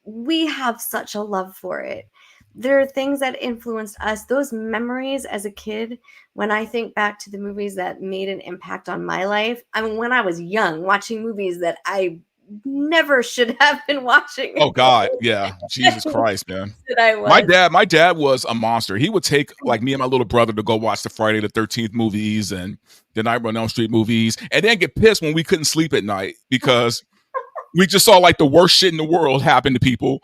we have such a love for it. There are things that influenced us. Those memories as a kid, when I think back to the movies that made an impact on my life, I mean, when I was young, watching movies that I never should have been watching. Oh God, yeah, Jesus Christ, man. My dad was a monster. He would take like me and my little brother to go watch the Friday the 13th movies and the Nightmare on Elm Street movies, and then get pissed when we couldn't sleep at night because we just saw like the worst shit in the world happen to people.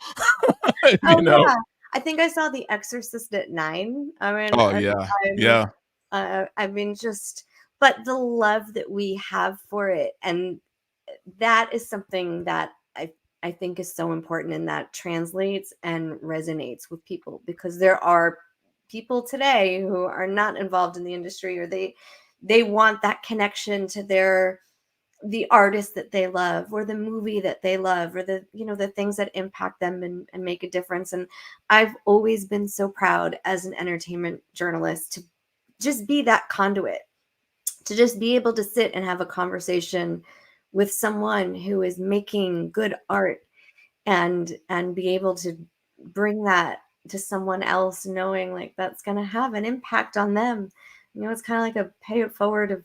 Yeah. I think I saw The Exorcist at 9. I mean, oh yeah. I mean, but the love that we have for it, and that is something that I think is so important, and that translates and resonates with people, because there are people today who are not involved in the industry, or they want that connection to the artist that they love, or the movie that they love, or the things that impact them and make a difference. And I've always been so proud as an entertainment journalist to just be that conduit, to just be able to sit and have a conversation with someone who is making good art, and be able to bring that to someone else, knowing like that's going to have an impact on them. It's kind of like a pay it forward of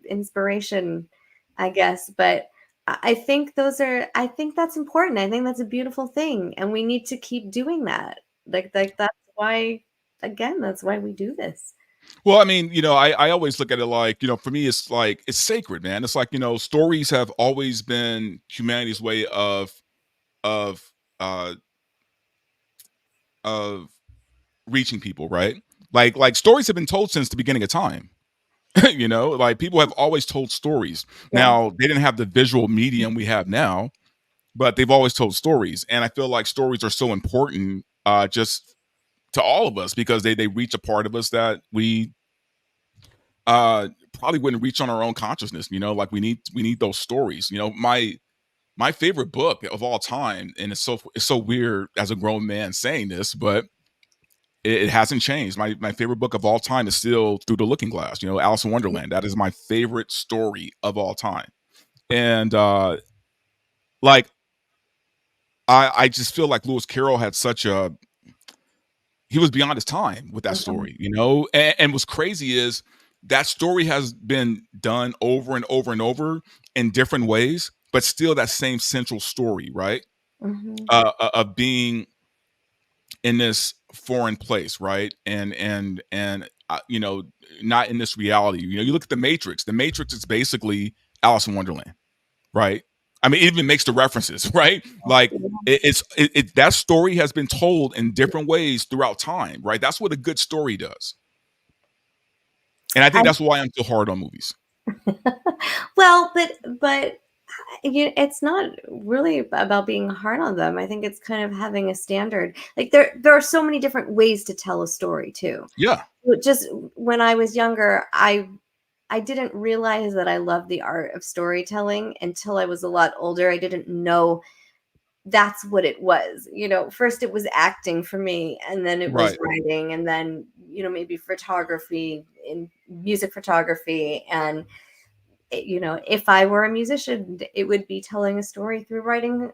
inspiration, I guess. But I think I think that's important. I think that's a beautiful thing, and we need to keep doing that. Like that's why, again, that's why we do this. Well, I mean, I always look at it like, for me, it's like, it's sacred, man. It's like, stories have always been humanity's way of uh of reaching people, right? Like stories have been told since the beginning of time. Like people have always told stories. Yeah. Now, they didn't have the visual medium we have now, but they've always told stories. And I feel like stories are so important, just to all of us, because they reach a part of us that we probably wouldn't reach on our own consciousness. Like we need those stories. My favorite book of all time, and it's so weird as a grown man saying this, but it hasn't changed. My favorite book of all time is still Through the Looking Glass. Alice in Wonderland. That is my favorite story of all time. And like I just feel like Lewis Carroll had he was beyond his time with that story, and what's crazy is that story has been done over and over and over in different ways, but still that same central story, right? Of being in this foreign place, right? And not in this reality. You look at the Matrix. The Matrix is basically Alice in Wonderland, right? I mean, it even makes the references, right? Like that story has been told in different ways throughout time, right? That's what a good story does. And I think that's why I'm so hard on movies. Well, but it's not really about being hard on them. I think it's kind of having a standard. Like there are so many different ways to tell a story too. Yeah. Just when I was younger, I didn't realize that I loved the art of storytelling until I was a lot older. I didn't know that's what it was. First it was acting for me, and then it was Right. writing, and then maybe photography, in music photography. And if I were a musician, it would be telling a story through writing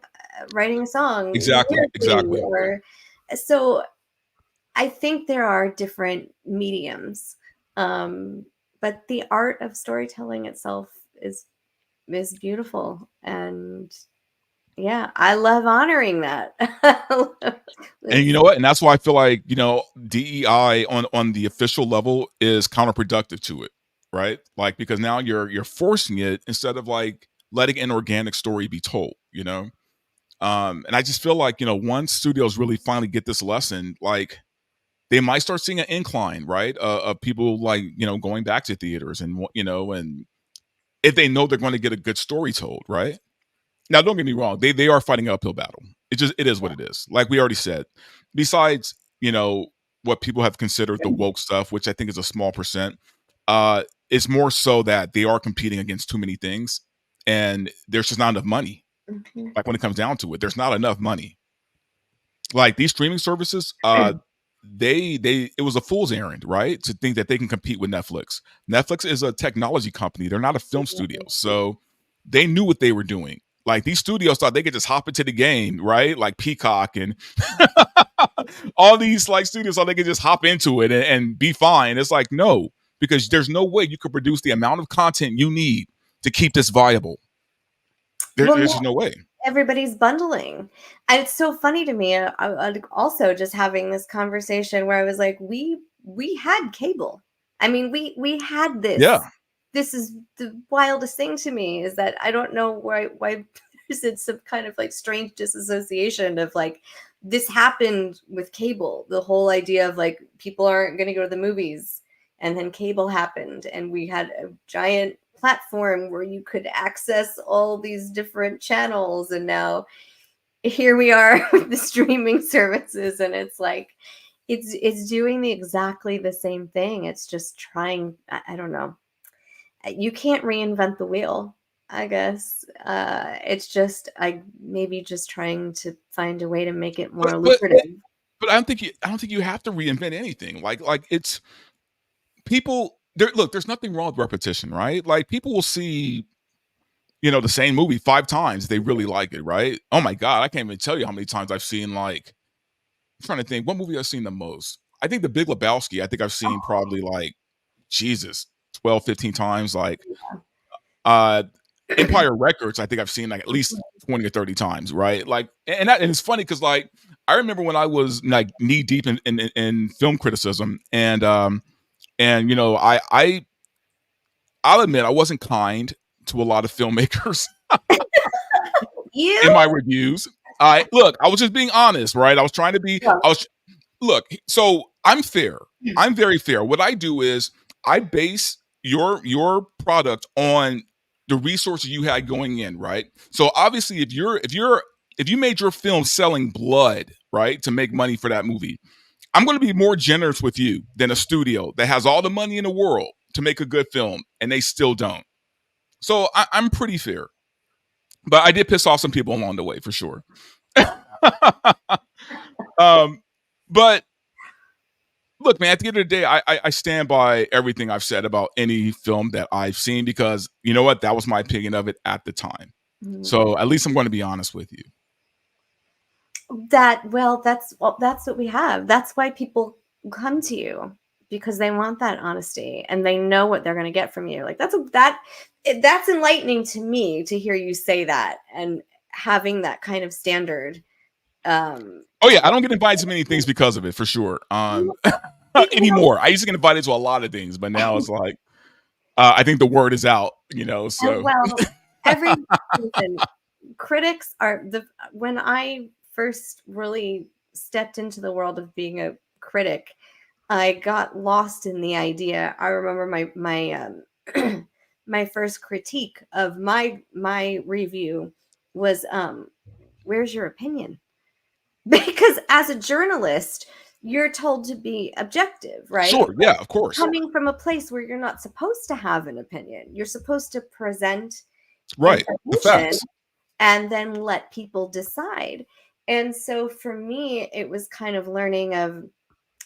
a song Exactly. lyrically. Exactly. Or so I think there are different mediums, um, but the art of storytelling itself is beautiful. And yeah, I love honoring that. And you know what? And that's why I feel like, DEI on the official level is counterproductive to it, right? Like, because now you're forcing it instead of like letting an organic story be told, and I just feel like, once studios really finally get this lesson, like they might start seeing an incline, right? Of people like, going back to theaters and, and if they know they're going to get a good story told, right? Now, don't get me wrong; they are fighting an uphill battle. It is what it is. Like we already said. Besides, what people have considered the woke stuff, which I think is a small percent. It's more so that they are competing against too many things, and there's just not enough money. Mhm. Like when it comes down to it, there's not enough money. Like these streaming services, it was a fool's errand, right? To think that they can compete with Netflix. Netflix is a technology company; they're not a film studio, so they knew what they were doing. Like these studios thought they could just hop into the game, right? Like Peacock and all these like studios thought they could just hop into it and be fine. It's like no, because there's no way you could produce the amount of content you need to keep this viable. Well, There's just no way. everybody's bundling. And it's so funny to me. I also just having this conversation where I was like, we had cable. I mean, we had this. Yeah. This is the wildest thing to me, is that I don't know why there's some kind of like strange disassociation of like this happened with cable. The whole idea of like people aren't going to go to the movies, and then cable happened, and we had a giant platform where you could access all these different channels. And now here we are with the streaming services, and it's like it's doing exactly the same thing. It's just trying, I don't know, you can't reinvent the wheel, I guess. It's just I maybe just trying to find a way to make it But more but lucrative. but I don't think you have to reinvent anything. Like it's people there. Look, there's nothing wrong with repetition, right? Like people will see, the same movie 5 times. They really like it, right? Oh my god, I can't even tell you how many times I've seen like. I'm trying to think what movie I've seen the most. I think The Big Lebowski. I think I've seen probably like Jesus 12, 15 times. Like uh Empire Records, I think I've seen like at least 20 or 30 times, right? Like and it's funny because like I remember when I was like knee deep in film criticism and I'll admit I wasn't kind to a lot of filmmakers in You my reviews. I look, I was just being honest, right? I was trying to be well, I was look, so I'm fair. I'm very fair. What I do is I base your product on the resources you had going in, right? So obviously if you made your film selling blood, right, to make money for that movie, I'm going to be more generous with you than a studio that has all the money in the world to make a good film and they still don't. So I'm pretty fair. But I did piss off some people along the way for sure. um, but look, man, at the end of the day, I stand by everything I've said about any film that I've seen because you know what? That was my opinion of it at the time. So at least I'm going to be honest with you. that's what we have. That's why people come to you, because they want that honesty and they know what they're going to get from you. Like that's enlightening to me to hear you say that, and having that kind of standard. Oh yeah, I don't get invited to many things because of it for sure. Anymore. I used to get invited to a lot of things, but now it's like I think the word is out, so well, every listen, critics are the when I first really stepped into the world of being a critic, I got lost in the idea. I remember my first critique of my review was where's your opinion? Because as a journalist, you're told to be objective, right? Sure, yeah, of course. Coming from a place where you're not supposed to have an opinion. You're supposed to present Right. The information facts. and then let people decide. And so for me, it was kind of learning of,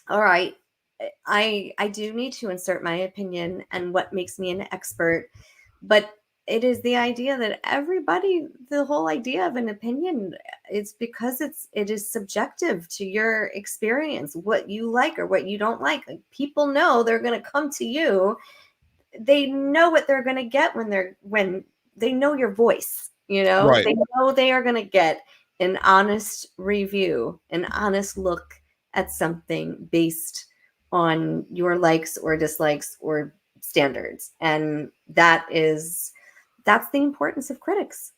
all right, I do need to insert my opinion and what makes me an expert, but it is the idea that everybody, the whole idea of an opinion, it's because it is subjective to your experience, what you like or what you don't like. Like, people know they're going to come to you. They know what they're going to get when they know your voice, Right. they know they are going to get an honest review, an honest look at something based on your likes or dislikes or standards. And that's the importance of critics.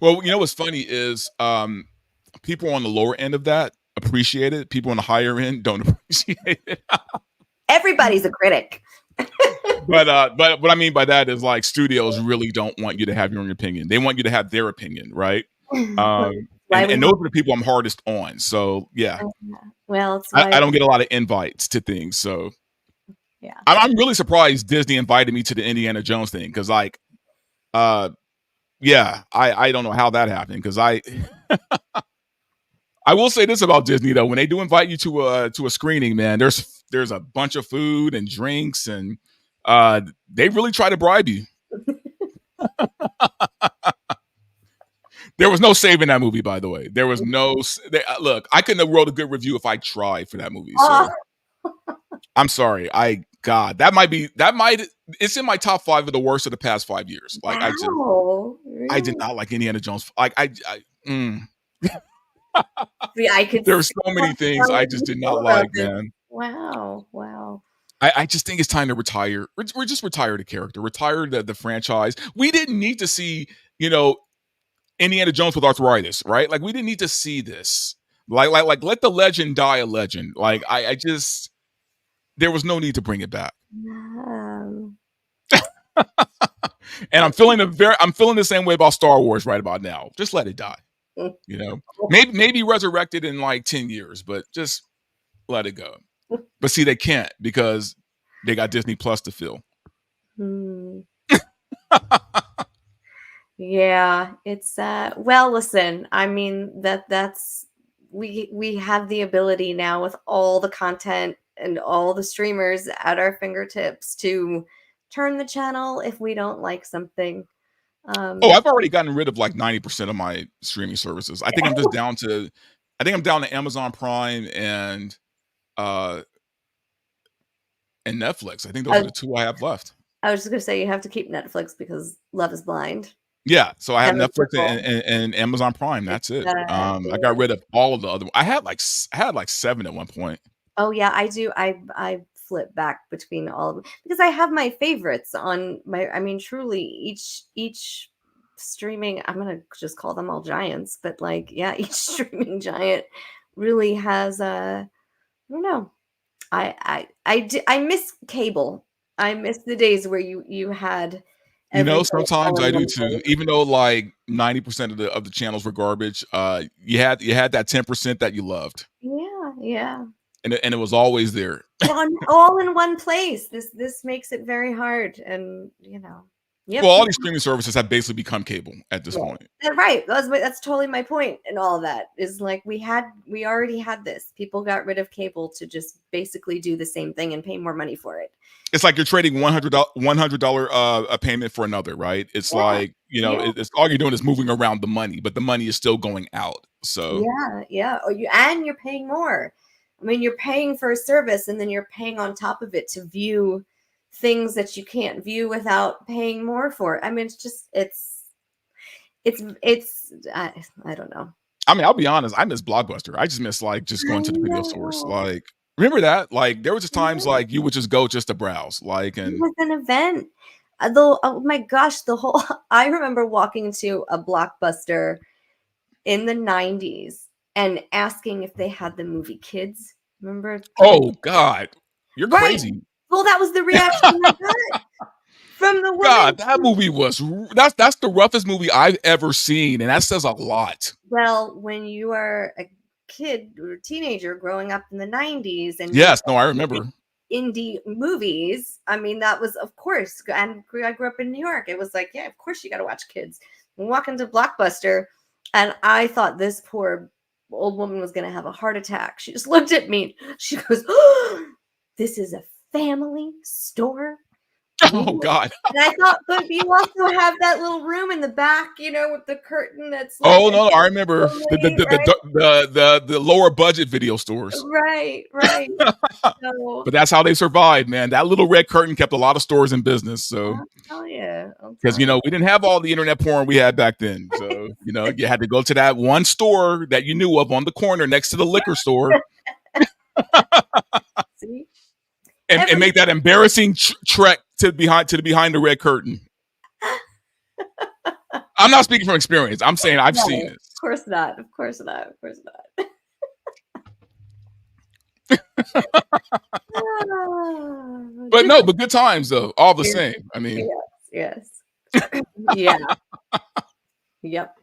Well, what's funny is people on the lower end of that appreciate it. People on the higher end don't appreciate it. Everybody's a critic. But what I mean by that is, like, studios really don't want you to have your own opinion. They want you to have their opinion, right? And those are the people I'm hardest on. So yeah, well, it's why I don't get a lot of invites to things. So yeah. I'm really surprised Disney invited me to the Indiana Jones thing, because, like, yeah, I don't know how that happened, because I will say this about Disney though: when they do invite you to a screening, man, there's a bunch of food and drinks, and they really try to bribe you. There was no saving that movie, by the way. There was no look. I couldn't have wrote a good review if I tried for that movie. So I'm sorry. That might it's in my top 5 of the worst of the past 5 years. Like, wow, I did not like Indiana Jones. Like, I could. There are so many things I just did not like, man. Wow. I just think it's time to retire. We're just retire the character, retire the franchise. We didn't need to see, Indiana Jones with arthritis, right? Like, we didn't need to see this. Like let the legend die a legend. Like, I just, there was no need to bring it back. And I'm feeling the same way about Star Wars right about now. Just let it die. Maybe resurrected in like 10 years, but just let it go. But see, they can't, because they got Disney Plus to fill. Yeah, it's well, listen, I mean, that's we have the ability now with all the content and all the streamers at our fingertips to turn the channel if we don't like something. I've already gotten rid of like 90% of my streaming services. I think I'm down to Amazon Prime and Netflix. I think those are the 2 I have left. I was just gonna say, you have to keep Netflix because Love is Blind. Yeah, so I have Netflix and Amazon Prime. That's it. I got rid of all of the other. I had like 7 at one point. Oh yeah, I do. I flip back between all of them because I have my favorites on my. I mean, truly, each streaming. I'm gonna just call them all giants, but like, yeah, each streaming giant really has a. I don't know. I miss cable. I miss the days where you had. Sometimes I do too. Even though like 90% of the channels were garbage, you had that 10% that you loved. Yeah. And it was always there. all in one place. This makes it very hard, and Yep. Well, all these streaming services have basically become cable at this point. Right. That's totally my point. And all of that is like, we already had this. People got rid of cable to just basically do the same thing and pay more money for it. It's like you're trading $100 a payment for another, right? It's like, it's all you're doing is moving around the money, but the money is still going out. So yeah. And you're paying more. I mean, you're paying for a service, and then you're paying on top of it to view things that you can't view without paying more for it. I mean, I don't know. I mean, I'll be honest, I miss Blockbuster. I just miss just going to the video source. Like, remember that? Like, there was just times like you would just go just to browse. Like, and it was an event. Oh my gosh, I remember walking to a Blockbuster in the 90s and asking if they had the movie Kids. Remember? Oh God. You're Right. crazy. Well, that was the reaction I got from the woman. God, that movie was that's the roughest movie I've ever seen, and that says a lot. Well, when you are a kid or a teenager growing up in the 90s and Yes, no, I remember. indie movies, I mean, that was, of course, and I grew up in New York. It was like, yeah, of course you got to watch kids. We walk into Blockbuster, and I thought this poor old woman was going to have a heart attack. She just looked at me. She goes, oh, this is a family store. Oh God. And I thought, but you also have that little room in the back, you know, with the curtain that's like, Oh no, I remember the lower budget video stores. right. So But that's how they survived, man. That little red curtain kept a lot of stores in business. So I'll tell you. because we didn't have all the internet porn we had back then. So you had to go to that one store that you knew of on the corner next to the liquor store. See? And make that embarrassing trek to behind the red curtain. I'm not speaking from experience. I'm saying I've seen it. Of course not. But good times though, all the same. I mean, yes. Yeah. Yep.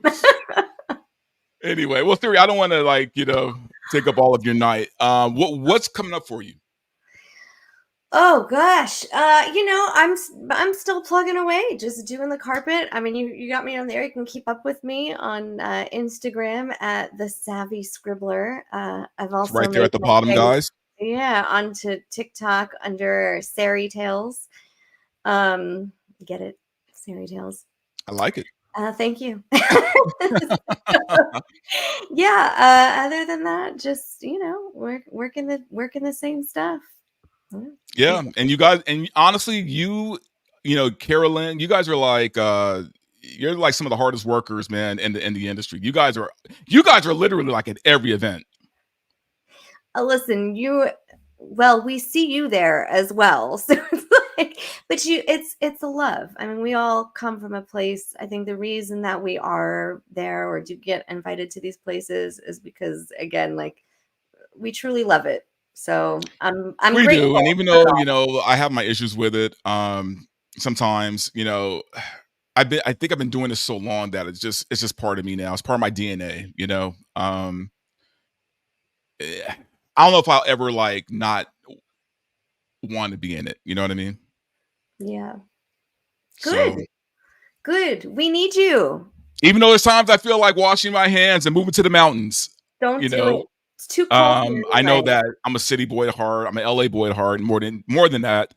Anyway, well, Theory, I don't want to take up all of your night. What's coming up for you? Oh gosh, I'm still plugging away, just doing the carpet. I mean, you got me on there. You can keep up with me on Instagram at the Savvy Scribbler. I've also right there at the bottom, guys. Yeah, onto TikTok under Sari Tales. Get it, Sari Tales. I like it. Thank you. Yeah. Other than that, just working the same stuff. Yeah, and you guys, and honestly, Carolyn, you guys are like you're like some of the hardest workers, man, in the industry. You guys are literally like at every event. Listen, we see you there as well. So it's like, but it's a love. I mean, we all come from a place. I think the reason that we are there or do get invited to these places is because, again, like, we truly love it. So I'm we grateful do, and even though I have my issues with it, sometimes I think I've been doing this so long that it's just part of me now. It's part of my DNA. I don't know if I'll ever not want to be in it. You know what I mean? Yeah. So, Good. We need you. even though there's times I feel like washing my hands and moving to the mountains. Don't do it. It's too cold. I know that I'm a city boy at heart. I'm an LA boy at heart. And more than that,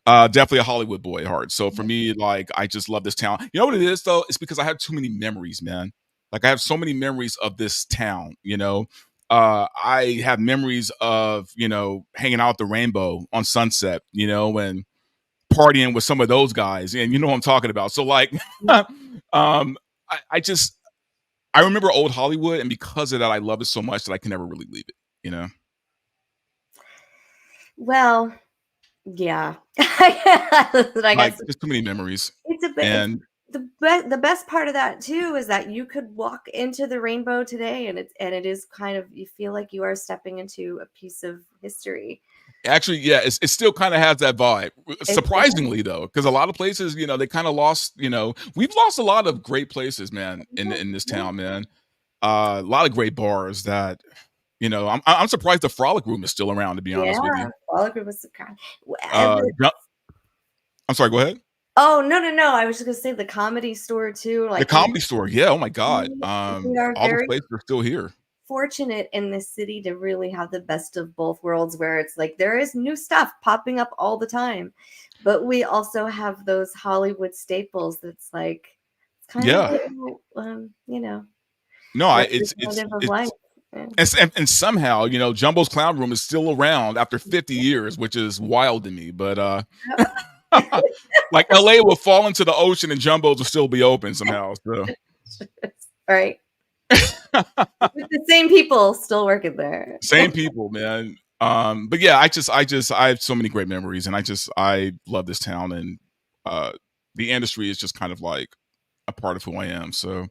definitely a Hollywood boy at heart. So for me, I just love this town. You know what it is though? It's because I have too many memories, man. Like I have so many memories of this town, I have memories of, hanging out at the Rainbow on Sunset, and partying with some of those guys. And you know what I'm talking about. So I remember old Hollywood, and because of that, I love it so much that I can never really leave it, Well, yeah. I guess just too many memories. It's a bit. The best part of that too is that you could walk into the Rainbow today, and it is kind of, you feel like you are stepping into a piece of history. Actually, yeah, it still kind of has that vibe. Surprisingly, though, because a lot of places, they kind of lost. We've lost a lot of great places, man, in this town, man. A lot of great bars that, I'm surprised the Frolic Room is still around. To be honest with you, Frolic Room was kind. I'm sorry. Go ahead. Oh no! I was just gonna say the Comedy Store too. The Comedy Store, yeah. Oh my God, all those places are still here. Fortunate in this city to really have the best of both worlds, where it's like there is new stuff popping up all the time, but we also have those Hollywood staples that's like it's kind of no, it's and somehow Jumbo's Clown Room is still around after 50 years, which is wild to me. But like LA will fall into the ocean and Jumbo's will still be open somehow. So right. With the same people still working there. Same people, man. But yeah, I have so many great memories, and I love this town, and the industry is just kind of like a part of who I am. So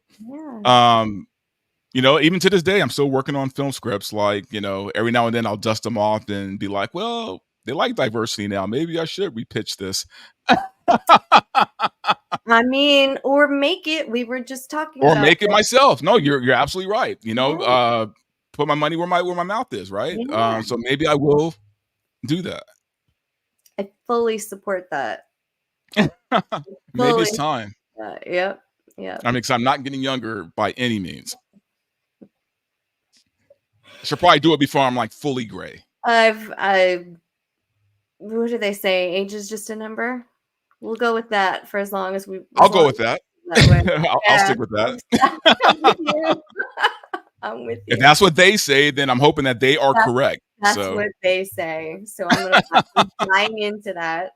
even to this day, I'm still working on film scripts. Every now and then I'll dust them off and be like, well, they like diversity now. Maybe I should repitch this. I mean, or make it. We were just talking Or about make it this. myself. No, you're absolutely right. You know, Yeah. put my money where my mouth is, right? Yeah. So maybe I will do that. I fully support that. Maybe it's time. Yep. I mean, because I'm not getting younger by any means. I should probably do it before I'm like fully gray. What do they say? Age is just a number. We'll go with that for as long as we. I'll go with that. I'll stick with that. I'm with you. If that's what they say, then I'm hoping that they are correct. That's what they say. So I'm gonna buying into that.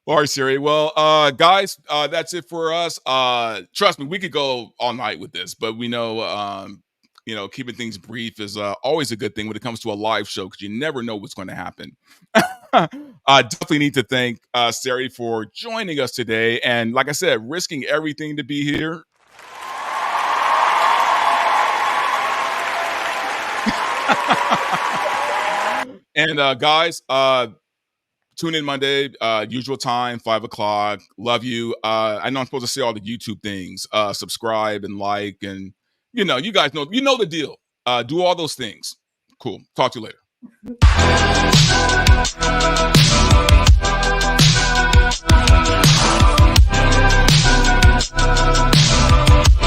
All right, Siri. Well, guys, that's it for us. Trust me, we could go all night with this, but we know, keeping things brief is always a good thing when it comes to a live show because you never know what's going to happen. Definitely need to thank Sari for joining us today, and like I said, risking everything to be here. And guys, tune in Monday, usual time, 5 o'clock. Love you. I know I'm supposed to say all the YouTube things. Subscribe and like, and you guys know the deal. Do all those things. Cool. Talk to you later.